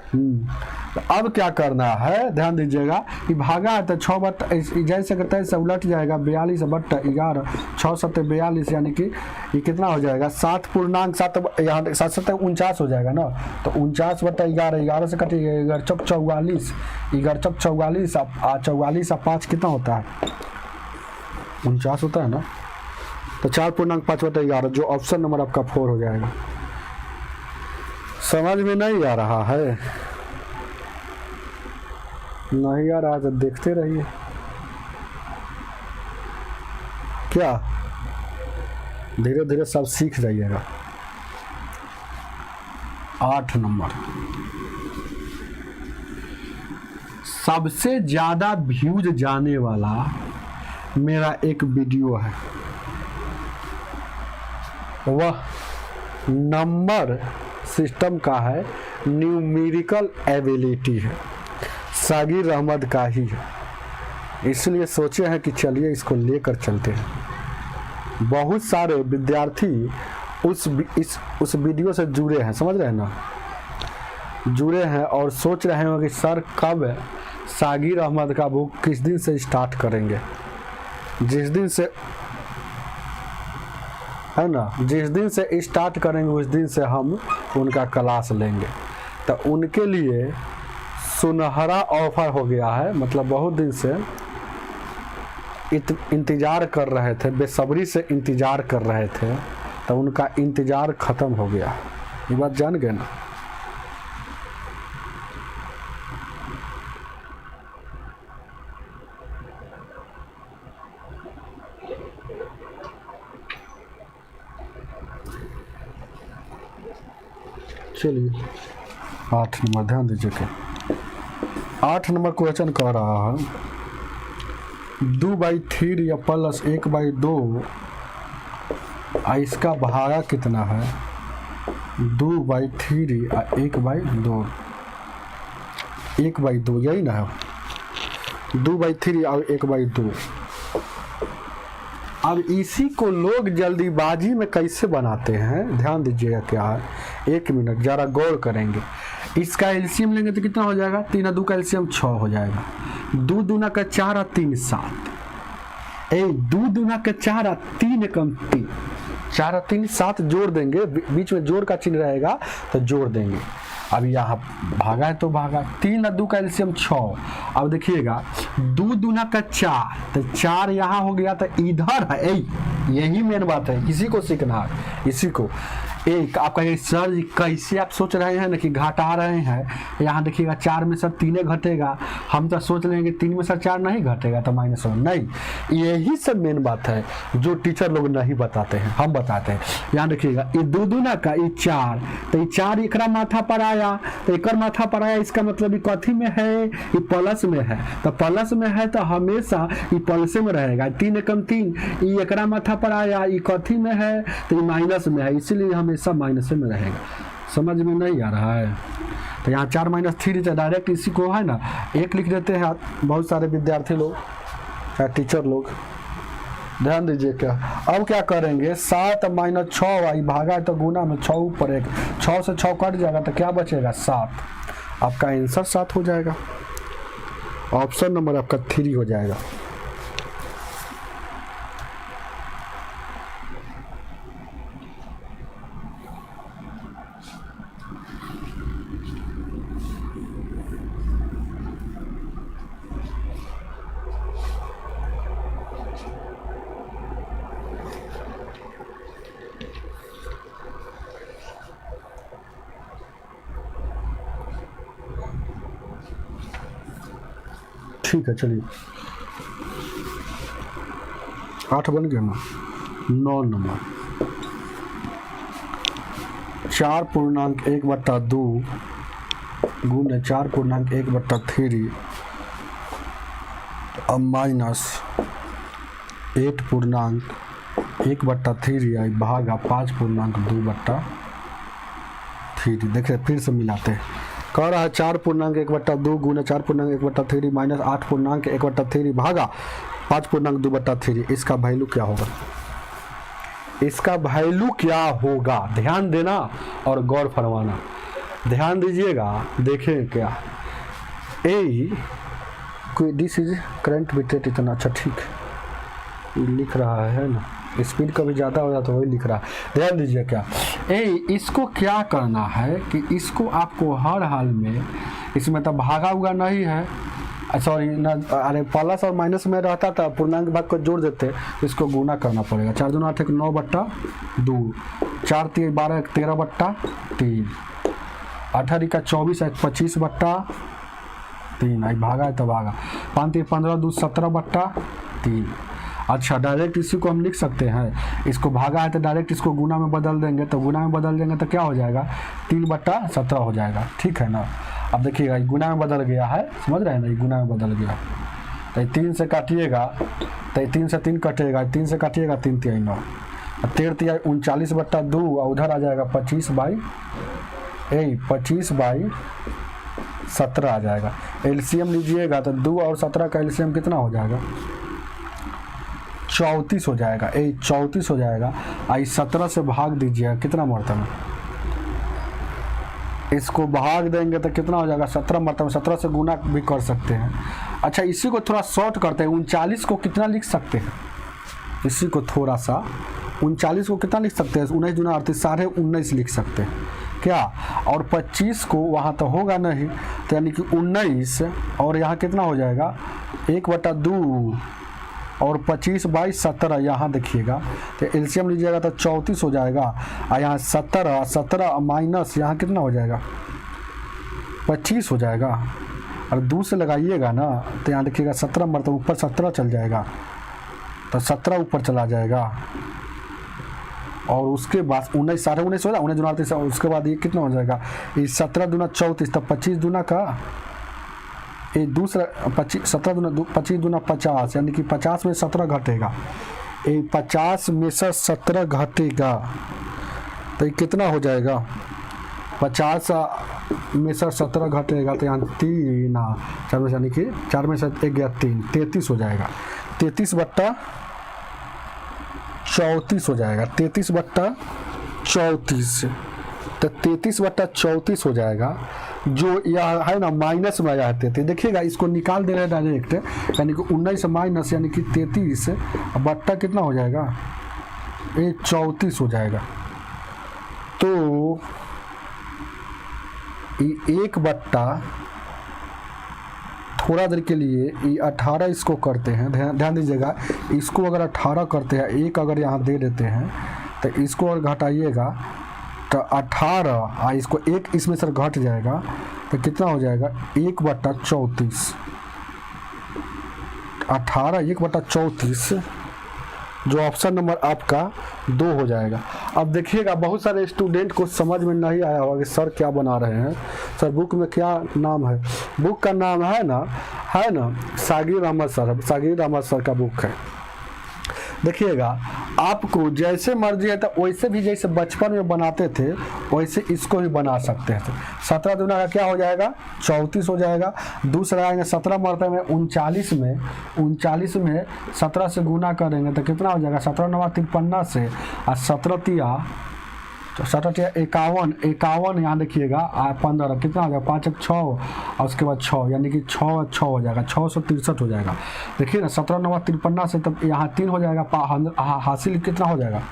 तो अब क्या करना है, ध्यान दीजिएगा, कि भागा है तो 6 बट्टा जैसे करता है उलट जाएगा, 42 बट्टा 11, 6 7 42, यानी कि ये कितना हो जाएगा, 7 पूर्णांक 7, यहाँ 7 7 49 हो जाएगा ना, तो 49 बट्टा 11, 11 से कटिएगा, 11 चौक 44, 11 चौक 44, 44 और 5 कितना होता है, 49 होता है ना, तो 4 पूर्णांक 5 बट्टा 11, जो ऑप्शन नंबर आपका 4 हो जाएगा। समझ में नहीं आ रहा है? नहीं आ रहा तो देखते रहिए। क्या धीरे धीरे सब सीख जाइएगा। 8 नंबर, सबसे ज्यादा व्यूज जाने वाला मेरा एक वीडियो है, वह नंबर सिस्टम का है, न्यूमेरिकल एबिलिटी है, सागिर अहमद का ही है, इसलिए सोचे हैं कि चलिए इसको लेकर चलते हैं। बहुत सारे विद्यार्थी उस वीडियो से जुड़े हैं, समझ रहे हैं ना, जुड़े हैं और सोच रहे हैं कि सर कब सागिर अहमद का बुक किस दिन से स्टार्ट करेंगे, जिस दिन से है ना, जिस दिन से स्टार्ट करेंगे उस दिन से हम उनका क्लास लेंगे। तो उनके लिए सुनहरा ऑफर हो गया है, मतलब बहुत दिन से इंतज़ार कर रहे थे, बेसब्री से इंतज़ार कर रहे थे, तो उनका इंतज़ार ख़त्म हो गया। ये बात जान गए ना? चलिए 8 नंबर ध्यान दीजिए कि 8 नंबर क्वेश्चन कह रहा है 2/3 या प्लस 1/2, इसका भागा कितना है, 2/3 और 1/2, 1/2 यही ना है, 2/3 और 1/2। अब इसी को लोग जल्दीबाजी में कैसे बनाते हैं, ध्यान दीजिएगा क्या है, 1 मिनट जरा गौर करेंगे। इसका एलसीएम लेंगे तो कितना हो जाएगा, 3 और 2 का एलसीएम 6 हो जाएगा, 2 दूना का 4 और 3 7, 2 दूना का 4 और 3 एकम 3, 4 और 3 7 जोड़ देंगे, बीच में जोड़ का चिन्ह रहेगा तो जोड़ देंगे। अब यहाँ भागा है तो भागा, 3 और 2 का एलसीएम 6। अब देखिएगा 2 दूना का 4, तो 4 यहाँ हो गया तो इधर है, यही मेन बात है, इसी को सीखना है, इसी को। एक आपका सर कैसे आप सोच रहे हैं ना कि घटा रहे हैं, यहाँ देखिएगा 4 में सर 3 घटेगा, हम तो सोच लेंगे 3 में सर 4 नहीं घटेगा तो -1 नहीं, यही सब मेन बात है जो टीचर लोग नहीं बताते हैं, हम बताते हैं। यहाँ देखिएगा ये 2 दूना का ये 4, तो ये 4 एकरा माथा पर आया, तो एक माथा पर आया, इसका मतलब ये कथी में है, ये प्लस में है, तो प्लस में है तो हमेशा ये प्लस में रहेगा। 3 एकम 3 ये एकरा माथा पर आया, ये कथी में है तो ये माइनस में है, इसीलिए हमेशा माइनस में रहेगा। समझ में नहीं आ रहा है? तो यहाँ 4 - 3 तो डायरेक्ट इसी को है ना 1 लिख देते हैं बहुत सारे विद्यार्थी लोग या टीचर लोग। ध्यान दीजिए क्या, अब क्या करेंगे, 7 - 6 भागा है तो गुना में 6 ऊपर 1, 6 से 6 कट जाएगा तो क्या बचेगा 7, आपका आंसर 7 हो जाएगा, ऑप्शन नंबर आपका 3 हो जाएगा। ठीक है चलिए 8 बन गया ना। 9 नंबर 4.1/2 गुने 4.1/3 अब माइनस 8.1/3 आई भागा 5.2/3। देखिए फिर से मिलाते हैं। कह रहा है 4.1/2 गुने 4.1/3 माइनस 8.1/3 भागा 5.2/3। इसका वैल्यू क्या होगा? इसका वैल्यू क्या होगा? ध्यान देना और गौर फरमाना। ध्यान दीजिएगा। देखें क्या दिस इज करंट बिट इतना। अच्छा ठीक लिख रहा है ना, स्पीड कभी ज़्यादा हो जाता तो वही लिख रहा है। ध्यान दीजिए क्या इसको क्या करना है कि इसको आपको हर हाल में, इसमें तो भागा हुआ नहीं है, सॉरी ना, अरे प्लस और माइनस में रहता था पूर्णांक भाग को जोड़ देते, इसको गुना करना पड़ेगा। 4 दूना 8 9/2 4 3 12 13/3 18 का 24 25/3 आई भागा है तो भागा 5 3 15 2 17/3। अच्छा डायरेक्ट इसी को हम लिख सकते हैं। इसको भागा है तो डायरेक्ट इसको गुना में बदल देंगे, तो गुना में बदल देंगे तो क्या हो जाएगा 3/17 हो जाएगा। ठीक है ना। अब देखिएगा गुना में बदल गया है, समझ रहे हैं ना, ये गुना में बदल गया। तो 3 से काटिएगा तो 3 से 3 कटेगा, 3 से काटिएगा 3 3 9 13 3 39/2 और उधर आ जाएगा 25/17 आ जाएगा। एलसीएम लीजिएगा तो 2 और 17 का एलसीएम कितना हो जाएगा 34 हो जाएगा। 34 हो जाएगा। आई 17 से भाग दीजिएगा कितना मरतबा, इसको भाग देंगे तो कितना हो जाएगा 17 मरतबा। 17 से गुना भी कर सकते हैं। अच्छा इसी को थोड़ा शॉर्ट करते हैं। 39 को कितना लिख सकते हैं, इसी को थोड़ा सा 39 को कितना लिख सकते हैं 19 दूना 38 19.5 लिख सकते हैं क्या। और 25 को वहाँ तो होगा नहीं, तो यानी कि 19 और यहाँ कितना हो जाएगा 1/2 और 25/17 यहाँ देखिएगा तो एलसीएम लीजिएगा तो 34 हो जाएगा। और यहाँ 17 माइनस यहाँ कितना हो जाएगा 25 हो जाएगा। और 2 से लगाइएगा ना तो यहाँ देखिएगा 17 मरतबा ऊपर 17 चल जाएगा, तो 17 ऊपर चला जाएगा। और उसके बाद 19 19 हो जाएगा 19 दूना 38। उसके बाद ये कितना हो जाएगा ये 17 दूना 34, तो 25 दूना का ये दूसरा 17 दूना 25 दूना 50, यानी कि 50 में 17 घटेगा। ये 50 में से 17 घटेगा तो ये कितना हो जाएगा 50 में से 17 घटेगा तो यहाँ 3 4 में से, यानी कि 4 में से 1 गया 3 33 हो जाएगा। 33/34 हो जाएगा। 33/34 तो 33/34 हो जाएगा। जो यह है ना माइनस में आ जाते थे, देखिएगा इसको निकाल दे रहे हैं डायरेक्ट, यानी कि 19 माइनस यानी कि 33 बट्टा कितना हो जाएगा ये 34 हो जाएगा। तो 1/, थोड़ा देर के लिए ये 18 इसको करते हैं। ध्यान दीजिएगा, इसको अगर 18 करते हैं, 1 अगर यहाँ दे देते हैं तो इसको अगर घटाइएगा तो 18 इसको 1 इसमें से घट जाएगा तो कितना हो जाएगा 1/34। 18 1/34 जो ऑप्शन नंबर आपका 2 हो जाएगा। अब देखिएगा बहुत सारे स्टूडेंट को समझ में नहीं आया होगा कि सर क्या बना रहे हैं, सर बुक में क्या नाम है। बुक का नाम है ना सागिर अहमद सर, सागिर अहमद सर का बुक है। देखिएगा आपको जैसे मर्जी है तो वैसे भी जैसे बचपन में बनाते थे वैसे इसको भी बना सकते हैं। 17 दूना का क्या हो जाएगा 34 हो जाएगा। दूसरा आएंगे 17 मरतबे में 39 में 17 से गुना करेंगे तो कितना हो जाएगा 17 9 53 से और 17 तिया 51 यहाँ देखिएगा 15 कितना हो जाएगा 5 1 6 और उसके बाद 6 यानी कि 6 हो जाएगा 663 हो जाएगा। देखिए ना 17 9 53 से तब यहाँ 3 हो जाएगा। हासिल कितना हो जाएगा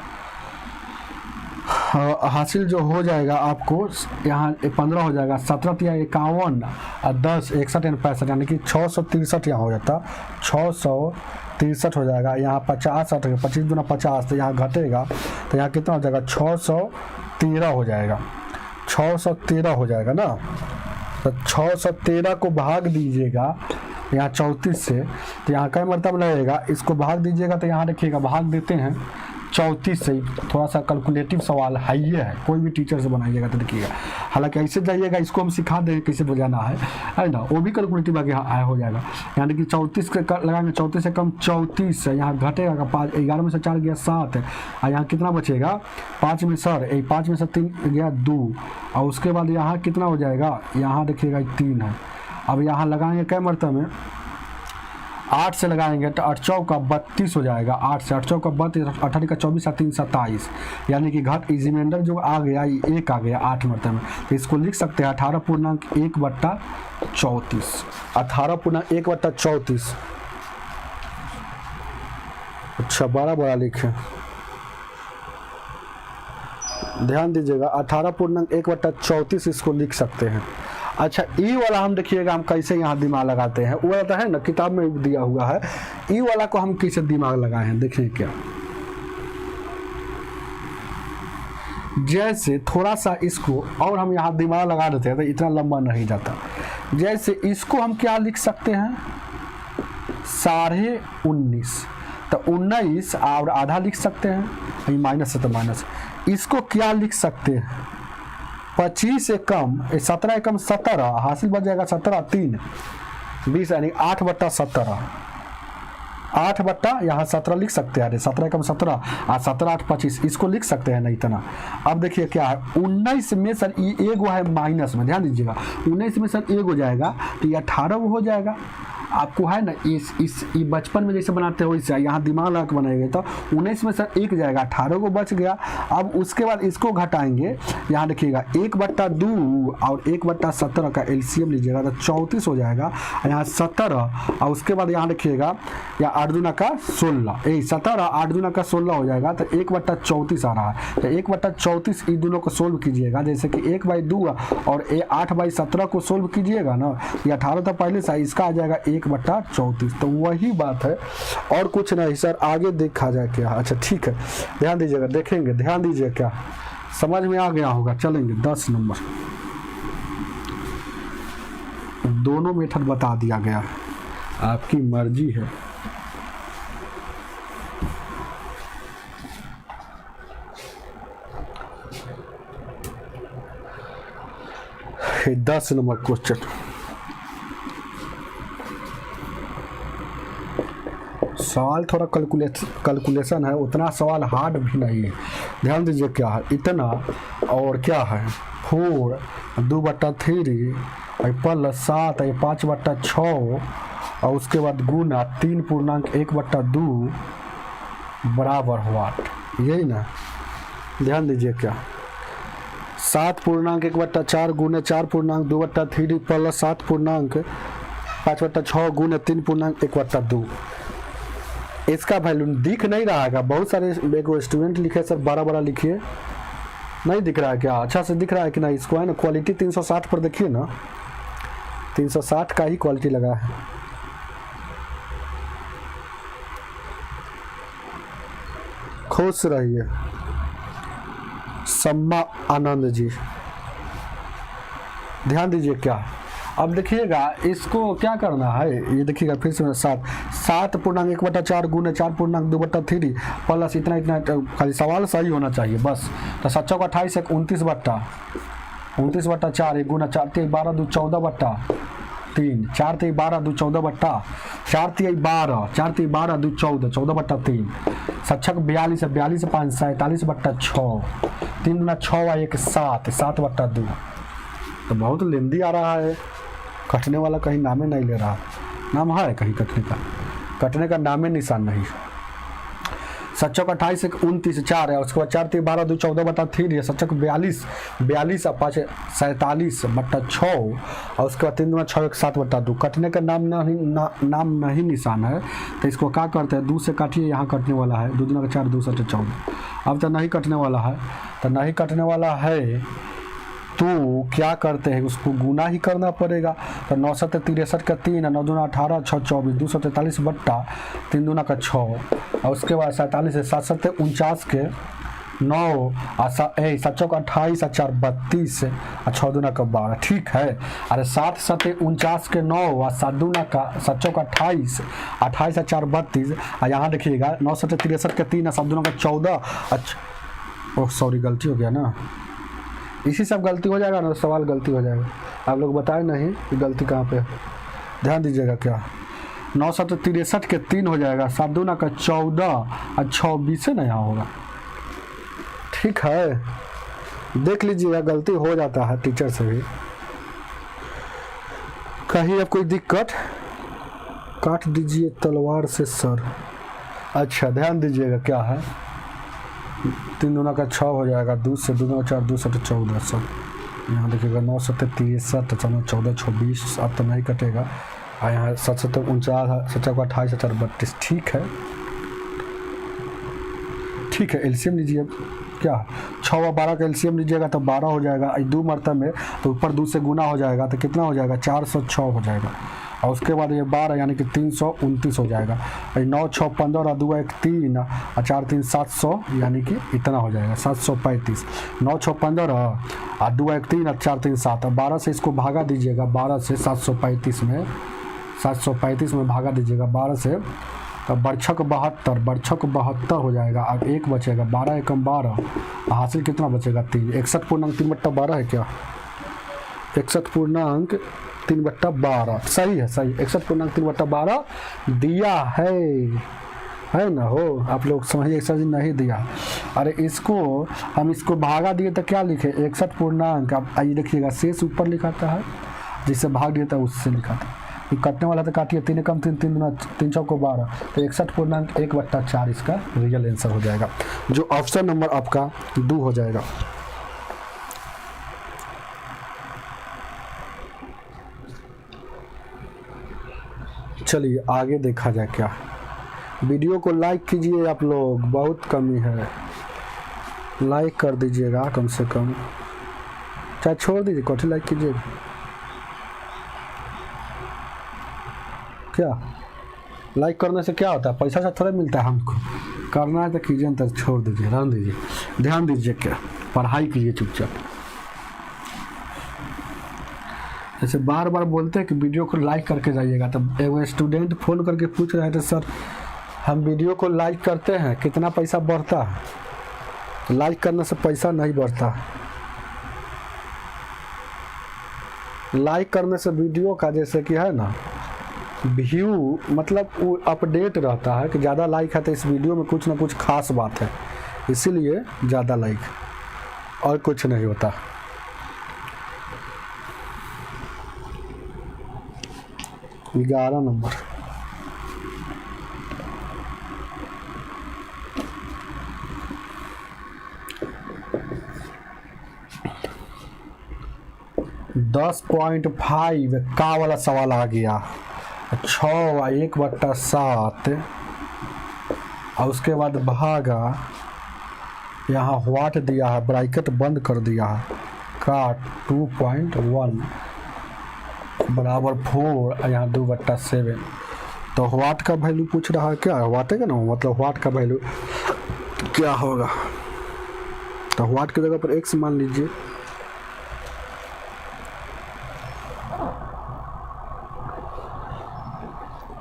हासिल जो हो जाएगा आपको यहाँ 15 हो जाएगा। 17 तिया 51 और 10 61 65 यानी कि 663 यहाँ हो जाता 663 हो जाएगा। यहाँ 50 25 दूना 50 तो यहाँ घटेगा तो यहाँ कितना हो जाएगा 613 हो जाएगा। 613 हो जाएगा ना, तो 613 को भाग दीजिएगा यहाँ 34 से, तो यहाँ क्या मतलब लगेगा, इसको भाग दीजिएगा तो यहाँ देखिएगा भाग देते हैं 34 से। थोड़ा सा कैलकुलेटिव सवाल है, ये है, कोई भी टीचर से बनाइएगा तो देखिएगा। हालांकि ऐसे जाइएगा, इसको हम सिखा दें कैसे बजाना है ना, वो भी कैलकुलेटिव आगे हो जाएगा। यानी कि 34 के लगाएंगे, 34 से कम 34 है, यहाँ घटेगा 5, 11 में से 4 गया 7 है, और यहाँ कितना बचेगा 5 में सर 5 में से 3 गया 2, और उसके बाद यहाँ कितना हो जाएगा, यहाँ देखिएगा 3 है। अब यहाँ लगाएंगे क्या मरतब में 8 से लगाएंगे तो 8 चौका 32 हो जाएगा, 8 से 8 चौका 32, 18 का 24 3 27, यानी कि घट रिमाइंडर जो आ गया 1 आ गया 8 मतलब में। तो इसको लिख सकते हैं 18.1/34, 18.1/34। अच्छा बड़ा लिखे, ध्यान दीजिएगा 18.1/34 इसको लिख सकते हैं। अच्छा ई वाला हम देखिएगा हम कैसे यहाँ दिमाग लगाते हैं, वो वाला है ना किताब में दिया हुआ है, ई वाला को हम कैसे दिमाग लगाए हैं देखिए क्या। जैसे थोड़ा सा इसको और हम यहाँ दिमाग लगा देते हैं तो इतना लंबा नहीं जाता। जैसे इसको हम क्या लिख सकते हैं 19.5, तो 19 और आधा लिख सकते हैं, माइनस है तो माइनस। इसको क्या लिख सकते हैं 25 से कम 17 कम 17, हासिल बच जाएगा 17 3 20, यानी 8/17, 8 यहाँ 17 लिख सकते हैं, 17 कम 17 और 17 8 25, इसको लिख सकते हैं ना इतना। अब देखिए क्या है 19 में सर ये एगो है माइनस में, ध्यान दीजिएगा 19 में सर एक हो जाएगा तो ये 18 हो जाएगा। आपको है ना इस बचपन में जैसे बनाते हो वैसे यहाँ दिमाग लगा के बनाएंगे तो 19 में सर 1 जाएगा, 18 को बच गया। अब उसके बाद इसको घटाएंगे, यहाँ देखिएगा 1/2 और 1/17 का एलसीएम लीजिएगा तो 34 हो जाएगा, यहाँ 17, और उसके बाद यहाँ देखिएगा या 8 दूना का 16, 17 8 दूना का 16 हो जाएगा, तो 1/34 आ रहा है। तो 1/34 इन दोनों को सोल्व कीजिएगा, जैसे कि 1/2 और 8/17 को सोल्व कीजिएगा ना, ये 18 तो पहले से, इसका आ जाएगा 1/34। तो वही बात है और कुछ नहीं सर, आगे देखा जाए क्या। अच्छा ठीक है, ध्यान दीजिएगा, देखेंगे, ध्यान दीजिए क्या समझ में आ गया होगा। चलेंगे 10 नंबर, दोनों मेथड बता दिया गया, आपकी मर्जी है। ये 10 नंबर क्वेश्चन, सवाल थोड़ा कैलकुलेशन है, उतना सवाल हार्ड भी नहीं है। ध्यान दीजिए क्या है इतना, और क्या है 4 2/3 प्लस 7 5/6, और उसके बाद गुना 3.1/2 बराबर व्हाट, यही ना। ध्यान दीजिए क्या 7.1/4 गुने 4.2/3 प्लस 7.5/6 गुने 3.1/2। इसका वैल्यू दिख नहीं रहा है, बहुत सारे एक स्टूडेंट लिखे सर बड़ा लिखिए, नहीं दिख रहा है क्या, अच्छा से दिख रहा है कि नहीं। इसको है ना क्वालिटी 360 पर देखिए ना, 360 का ही क्वालिटी लगा है। खुश रहिए सम्मा आनंद जी। ध्यान दीजिए क्या, अब देखिएगा इसको क्या करना है, ये देखिएगा फिर से 7.1/4 गुने 4.2/3 प्लस इतना खाली सवाल सही होना चाहिए बस। तो 7 चौका 28 29/4 गुना 4 3 12 2 14/3 4 3 12 2 14/4 4 3 12 4 3 12 2 14 14/3 7 42 42 5 47/6 3 गुना 6 1 7 7/2। तो बहुत लेंदी आ रहा है, कटने वाला कहीं नामे नहीं ले रहा, नाम है कहीं कटने का नामे निशान नहीं। 7 चौका 28 29 4 है, उसके बाद 4 3 12 2 14/3 है, 7 चौका 42 42 और 5 47/6, और उसके बाद 3 दूना 6 1 7/2। कटने का नाम नहीं निशान है, तो इसको क्या करते हैं 2 से काटिए, यहाँ कटने वाला है 2 दूना का 4 2 7 14। अब तो नहीं कटने वाला है, तो नहीं कटने वाला है तो क्या करते हैं उसको गुना ही करना पड़ेगा। तो 9 7 63 का 3 है, 9 दूना 18 6 24 243 बट्टा 3 दूना का 6, और उसके बाद 47 से 7 7 49 के 9 और 7 चौका 28 और 4 32 और 6 दूना का 12, ठीक है। अरे 7 7 49 के 9 और 7 दूना का 7 चौका 28, 28 और 4 32, और यहाँ देखिएगा 9 7 63 के 3 और 7 दूना का 14। अच्छा ओह सॉरी गलती हो गया ना, इसी सब गलती हो जाएगा ना, सवाल गलती हो जाएगा। आप लोग बताए नहीं कि गलती कहाँ पे, ध्यान दीजिएगा। क्या 9 7 63 के 3 हो जाएगा, 7 दूना का 14 और 6 20 ना यहाँ होगा, ठीक है। देख लीजिएगा गलती हो जाता है टीचर से भी। कहीं अब कोई दिक्कत, काट दीजिए तलवार से सर। अच्छा ध्यान दीजिएगा क्या है, 3 दूना का 6 हो जाएगा, 2 से 2 4 2 7 14 सब। यहाँ देखिएगा 9 7 63 14 26 अब तो नहीं कटेगा, और यहाँ 7 7 49 7 को 28 4 32, ठीक है ठीक है। एलसीएम लीजिए, क्या 6 और 12 का एलसीएम लीजिएगा तो 12 हो जाएगा, 2 मरतब में तो ऊपर 2 से गुना हो जाएगा तो कितना हो जाएगा 406 हो जाएगा, और उसके बाद ये 12 यानी कि 329 हो जाएगा। 9 6 15 और 2 1 3 और 4 3 700 यानी कि इतना हो जाएगा 735। 9 6 15 और 2 1 3 और 4 3 7 और 12 से इसको भागा दीजिएगा, 12 से 735 में भागा दीजिएगा 12 से, तब बरछक 72 हो जाएगा। अब 1 बचेगा, 12 एकम 12, हासिल कितना बचेगा 3। 61.3/12 है क्या, 61.3/12 सही है, सही 61.3/12 दिया है ना हो। आप लोग समझिए सर जी नहीं दिया, अरे इसको हम इसको भागा दिए तो क्या लिखे 61 अब आइए देखिएगा शेष ऊपर लिखाता है, जिससे भाग दिया था उससे लिखा था, ये कटने वाला तो काटिए 3 कम 3 3 दूना 3 चौको 12, तो 61.1/4 इसका रियल आंसर हो जाएगा, जो ऑप्शन नंबर आपका 2 हो जाएगा। चलिए आगे देखा जाए क्या। वीडियो को लाइक कीजिए आप लोग, बहुत कमी है, लाइक कर दीजिएगा कम से कम, चाहे छोड़ दीजिए कौन लाइक कीजिएगा। क्या लाइक करने से क्या होता है, पैसा से थोड़ा मिलता है, हमको करना है तो कीजिए, तो छोड़ दीजिए, रहने दीजिए, ध्यान दीजिए, क्या पढ़ाई कीजिए चुपचाप। ऐसे बार बार बोलते हैं कि वीडियो को लाइक करके जाइएगा, तब एक स्टूडेंट फ़ोन करके पूछ रहे थे सर हम वीडियो को लाइक करते हैं कितना पैसा बढ़ता है, तो लाइक करने से पैसा नहीं बढ़ता, लाइक करने से वीडियो का जैसे कि है ना व्यू मतलब वो अपडेट रहता है कि ज़्यादा लाइक है तो इस वीडियो में कुछ ना कुछ खास बात है, इसीलिए ज़्यादा लाइक, और कुछ नहीं होता। ग्यारह नंबर, दस 10.5 का वाला सवाल आ गया, 6/1/7 और उसके बाद भागा, यहाँ व्हाट दिया है, ब्रैकेट बंद कर दिया है, का 2.1 बराबर 4, यहाँ 2/7, तो व्हाट का वैल्यू पूछ रहा है, क्या व्हाट है ना, मतलब व्हाट का वैल्यू क्या होगा, तो व्हाट की जगह पर x मान लीजिए।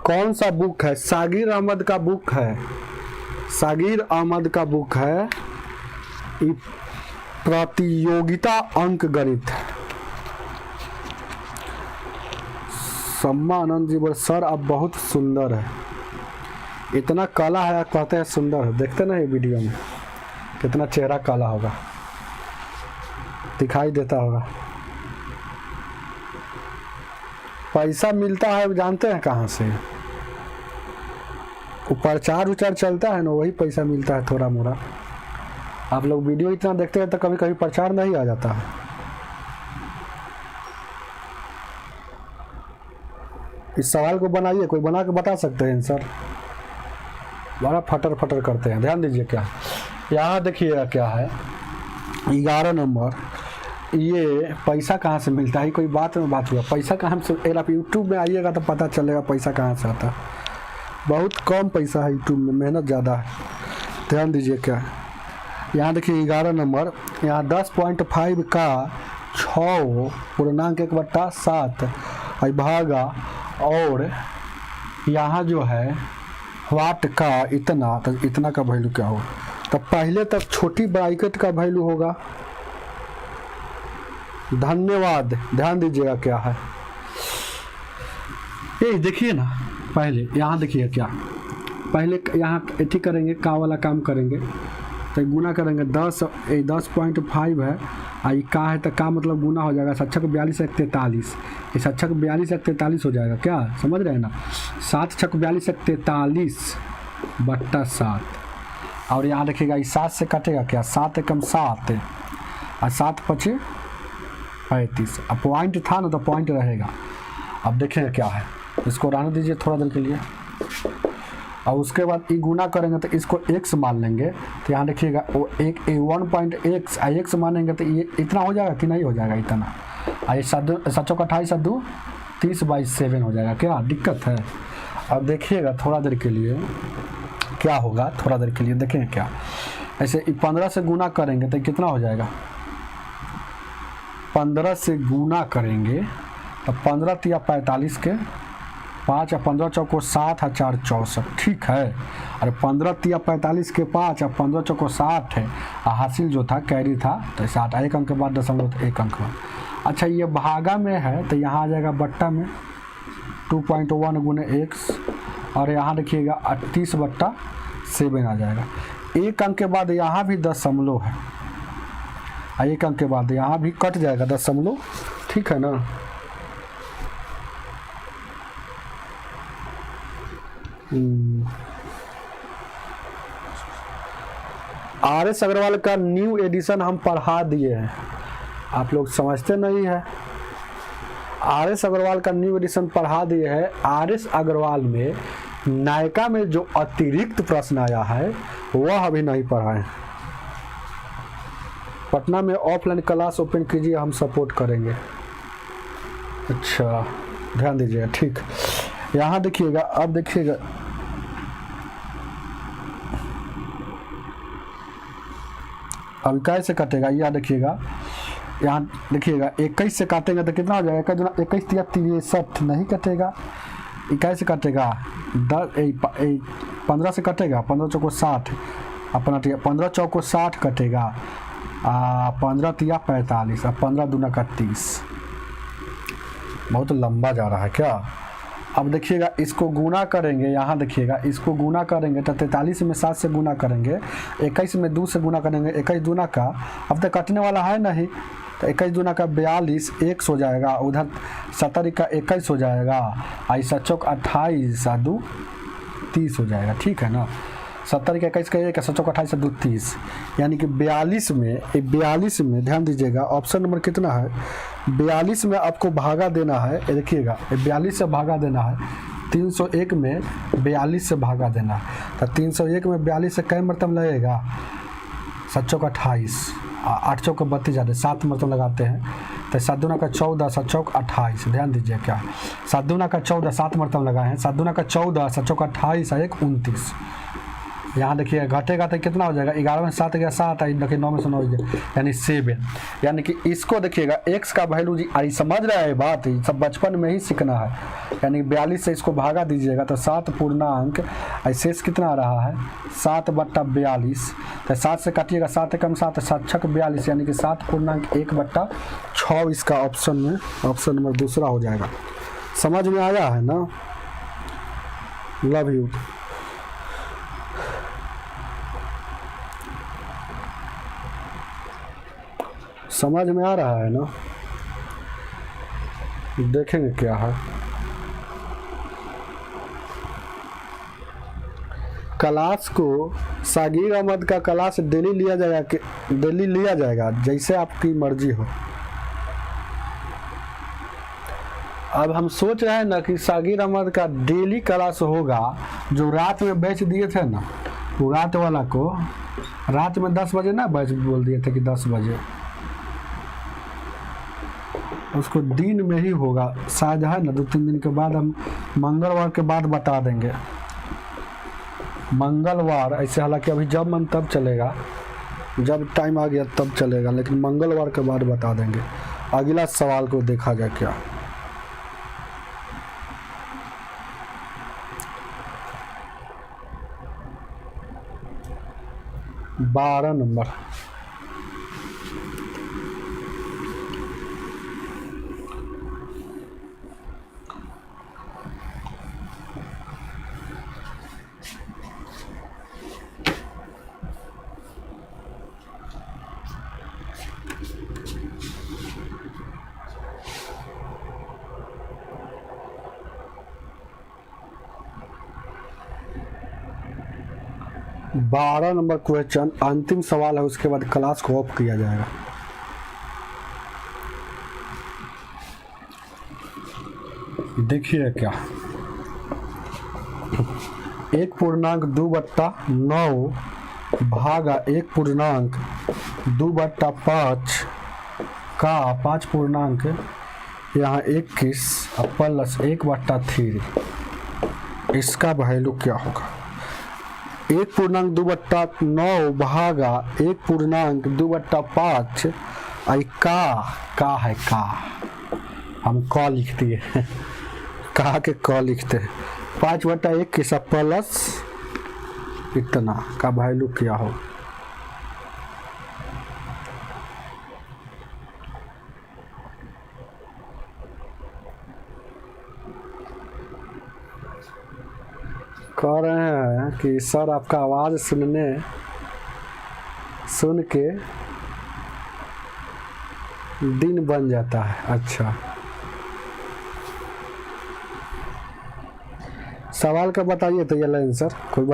कौन सा बुक है, सागिर अहमद का बुक है, सागिर अहमद का बुक है प्रतियोगिता अंक गणित। सम्मा आनंद जी बोले सर आप बहुत सुंदर है, इतना काला है आप कहते हैं सुंदर है, देखते ना ये वीडियो में कितना चेहरा काला होगा, दिखाई देता होगा। पैसा मिलता है जानते हैं कहाँ से, वो प्रचार उचार चलता है ना, वही पैसा मिलता है थोड़ा मोड़ा। आप लोग वीडियो इतना देखते हैं तो कभी कभी प्रचार नहीं आ जाता है। इस सवाल को बनाइए, कोई बना के बता सकते हैं सर, बड़ा फटर फटर करते हैं। ध्यान दीजिए क्या, यहाँ देखिएगा क्या है 11 नंबर, ये पैसा कहाँ से मिलता है, कोई बात में बात हुआ, पैसा कहाँ से, अगर आप यूट्यूब में आइएगा तो पता चलेगा पैसा कहाँ से आता है, बहुत कम पैसा है यूट्यूब में, मेहनत ज़्यादा है। ध्यान दीजिए क्या, यहाँ देखिए 11 नंबर, यहाँ 10.5 का 6 पूर्णांक 1/7 भागा, और यहाँ जो है वाट का इतना, तो इतना का वैल्यू क्या होगा? तो पहले तक छोटी ब्रैकेट का वैल्यू होगा। धन्यवाद, ध्यान दीजिएगा क्या है ये, देखिए ना, पहले यहाँ देखिए क्या, पहले यहाँ एथी करेंगे, का वाला काम करेंगे तो गुना करेंगे 10.5 है, आई का है तो का मतलब गुना हो जाएगा 7 छक 42 1 43, इस 7 छक 42 1 43 हो जाएगा, क्या समझ रहे हैं ना? 7 छक 42 1 43/7, और यहाँ देखिएगा इस 7 से कटेगा क्या, 7 एकम 7 और 7 पचे 35, अब पॉइंट था ना तो पॉइंट रहेगा। अब देखेंगे क्या है, इसको रहने दीजिए थोड़ा देर के लिए, और उसके बाद ई गुना करेंगे तो इसको x मान लेंगे, तो यहाँ देखिएगा वो एक 1.x x मानेंगे तो ये इतना हो जाएगा कि नहीं हो जाएगा इतना, और 7 चौक 28 7 30/7 हो जाएगा, क्या दिक्कत है? अब देखिएगा थोड़ा देर के लिए क्या होगा, थोड़ा देर के लिए देखेंगे क्या, ऐसे 15 से गुना करेंगे तो कितना हो जाएगा, 15 से गुना करेंगे तो 15 तिया 45 के 5 और 15 चौको 7 और 4 64, ठीक है। अरे 15 तिया 45 के 5 और 15 चौको 60 है, और हासिल जो था कैरी था तो 60, 1 अंक के बाद 0.1 अंक में। अच्छा ये भागा में है तो यहाँ आ जाएगा बट्टा में 2.1 गुने x, और यहाँ देखिएगा 38/7 आ जाएगा। 1 अंक के बाद यहाँ भी दशमलव है, और 1 अंक के बाद यहाँ भी कट जाएगा दशमलव, ठीक है ना? RS अग्रवाल का न्यू एडिशन हम पढ़ा दिए हैं, आप लोग समझते नहीं है। RS अग्रवाल का न्यू एडिशन पढ़ा दिए हैं। RS अग्रवाल में नायका में जो अतिरिक्त प्रश्न आया है वह अभी नहीं पढ़ाए। पटना में ऑफलाइन क्लास ओपन कीजिए, हम सपोर्ट करेंगे। अच्छा ध्यान दीजिएगा, ठीक। यहाँ देखिएगा, अब देखिएगा अब कैसे कटेगा, यह देखिएगा, यहाँ देखिएगा 21 से काटेंगे तो कितना हो जाएगा, 21 या 63 नहीं कटेगा, 21 से कटेगा 15 से कटेगा, 15 चौको 60 अपना 15 चौको 60 कटेगा, 15 तिया 45 और 15 दूना का 30, बहुत लंबा जा रहा है क्या। अब देखिएगा इसको गुना करेंगे, यहाँ देखिएगा इसको गुना करेंगे तो 43 में 7 से गुना करेंगे, 21 में 2 से गुना करेंगे, 21 दूना का अब तक कटने वाला है नहीं, तो 21 दूना का 42 1 हो जाएगा, उधर 70 का 21 हो जाएगा, ऐसा चौक 28 और 2 30 हो जाएगा, ठीक है ना। 70 का 21 का 1 चौक 28 और 2 30, यानी कि 42 में ध्यान दीजिएगा, ऑप्शन नंबर कितना है 42 में आपको भागा देना है। देखिएगा 42 से भागा देना है, 301 में 42 से भागा देना है, तो 301 में 42 से कई मरतब लगेगा, 7 चौक 28, 8 चौक 32 जाते 7 मरतब लगाते हैं, तो 7 दूना का 14 7 चौक 28, ध्यान दीजिए क्या 7 दूना का 14 7 मरतब लगाए हैं, 7 दूना का 14 7 चौक 28 और 1 29। यहाँ देखिए घटेगा तो कितना हो जाएगा, 11 में 7 गया 7, देखिए 9 में से 9 गया यानी 7, यानी कि इसको देखिएगा x का वैल्यू जी आई समझ रहा है बात, सब बचपन में ही सीखना है। यानी 42 से इसको भागा दीजिएगा तो 7 पूर्णांक, शेष कितना आ रहा है 7/42, तो 7 से काटिएगा 7 कम 7 7 छक 42, यानी कि 7 पूर्णांक 1/6 इसका ऑप्शन में ऑप्शन नंबर दूसरा हो जाएगा। समझ में आया है ना? Love you. समझ में आ रहा है ना? देखेंगे क्या है। क्लास को सागिर अहमद का क्लास डेली लिया जाएगा जैसे आपकी मर्जी हो। अब हम सोच रहे हैं ना कि सागिर अहमद का डेली क्लास होगा, जो रात में बैच दिए थे ना, वो रात वाला को रात में 10 बजे ना बैच बोल दिए थे कि 10 बजे, उसको दिन में ही होगा शायद, है ना। 2-3 दिन के बाद हम मंगलवार के बाद बता देंगे, मंगलवार ऐसे, हालांकि अभी जब मन तब चलेगा, जब टाइम आ गया तब चलेगा, लेकिन मंगलवार के बाद बता देंगे। अगला सवाल को देखा जाए क्या। 12 नंबर। बारह नंबर क्वेश्चन अंतिम सवाल है, उसके बाद क्लास को ऑफ किया जाएगा। देखिए क्या, 1.2/9 भागा 1.2/5 का 5 पूर्णांक यहाँ 21 प्लस 1/3, इसका वैल्यू क्या होगा? 1.2/9 भागा 1.2/5 का है का, हम क लिखते हैं का के क लिखते हैं। 5/21 प्लस इतना का वैल्यू क्या हो? कह रहे हैं कि सर आपका आवाज़ सुन के दिन बन जाता है। अच्छा, सवाल का बताइए तो ये आंसर कोई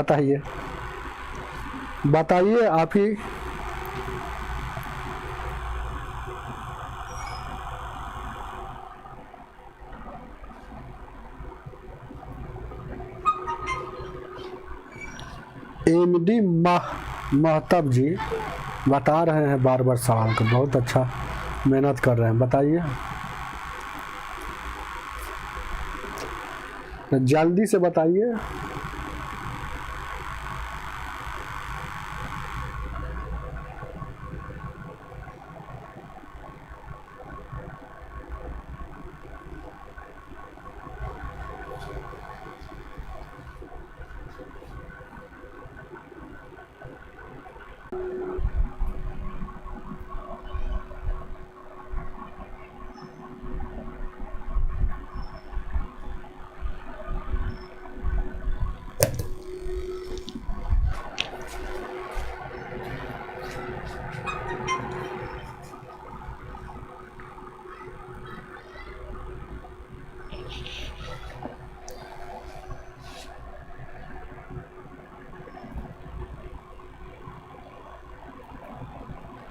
बताइए आप ही। एमडी महताब जी बता रहे हैं बार बार सवाल को, बहुत अच्छा मेहनत कर रहे हैं, बताइए जल्दी से बताइए।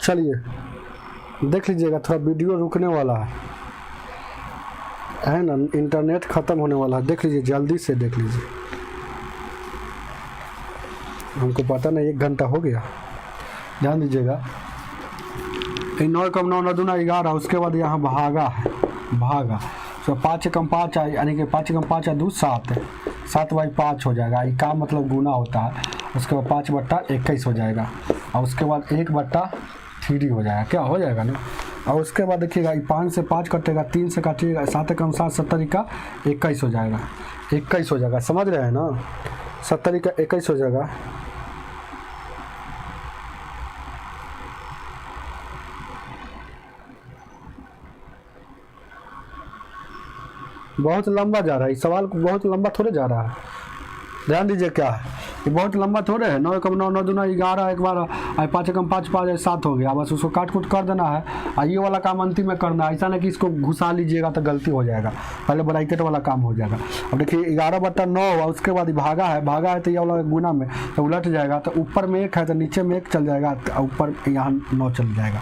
चलिए देख लीजिएगा, थोड़ा वीडियो रुकने वाला है ना, इंटरनेट ख़त्म होने वाला है। देख लीजिए, जल्दी से देख लीजिए, हमको पता नहीं 1 घंटा हो गया। ध्यान दीजिएगा, 9 कम 9 9 दूना 11, उसके बाद यहाँ भागा है, भागा तो 5 कम 5 यानी कि 5 कम 5 2 7, 7/5 हो जाएगा। ये का मतलब गुना होता है। उसके बाद 5/21 हो जाएगा, और उसके बाद 1/3 हो जाएगा। क्या हो जाएगा ना, और उसके बाद देखिएगा 5 से 5 कटेगा, 3 से काटिएगा, 7 कम 7 70 का 21 हो जाएगा, 21 हो जाएगा। समझ रहे हैं ना, 70 का 21 हो जाएगा। बहुत लंबा जा रहा है सवाल, बहुत लंबा थोड़े जा रहा है। ध्यान दीजिए क्या है, ये बहुत लंबा थोड़े है। 9 कम 9 9 दूना 11, एक बार 5 कम 5 5 7 हो गया, बस उसको काट कूट कर देना है। ये वाला काम अंतिम में करना है, ऐसा नहीं कि इसको घुसा लीजिएगा तो गलती हो जाएगा, पहले ब्रैकेट वाला काम हो जाएगा। अब देखिए 11/9, और उसके बाद भागा है तो ये वाला गुना में तो उलट जाएगा, तो ऊपर में 1 है तो नीचे में 1 चल जाएगा, तो ऊपर यहाँ 9 चल जाएगा।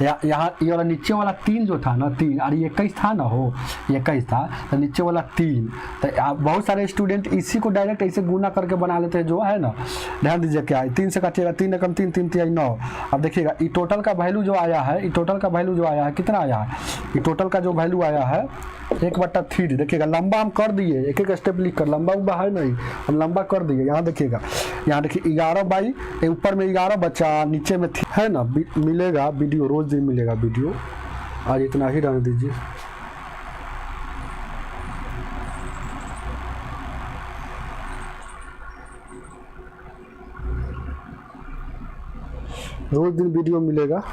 यहाँ ये वाला नीचे वाला 3 जो था ना, 3 और 21 था ना, हो 21 था तो नीचे वाला 3। तो बहुत सारे स्टूडेंट इसी को डायरेक्ट ऐसे गुना करके बना लेते हैं, जो है ना। ध्यान दीजिए क्या है, 3 से काटिएगा, 3 कम 3 3 3 9। अब देखिएगा ये टोटल का वैल्यू जो आया है, ये टोटल का वैल्यू जो आया है कितना आया है, ये टोटल का जो वैल्यू आया है 1/3 देखिएगा, लंबा हम कर दिए, एक एक स्टेप लिख कर, लंबा उम्बा है नहीं, हम लंबा कर दिए। यहाँ देखिएगा, यहाँ देखिए 11 बाई, ऊपर में 11 बचा, नीचे में है ना, मिलेगा वीडियो, रोज दिन मिलेगा वीडियो, आज इतना ही रहने दीजिए। रोज दिन वीडियो मिलेगा।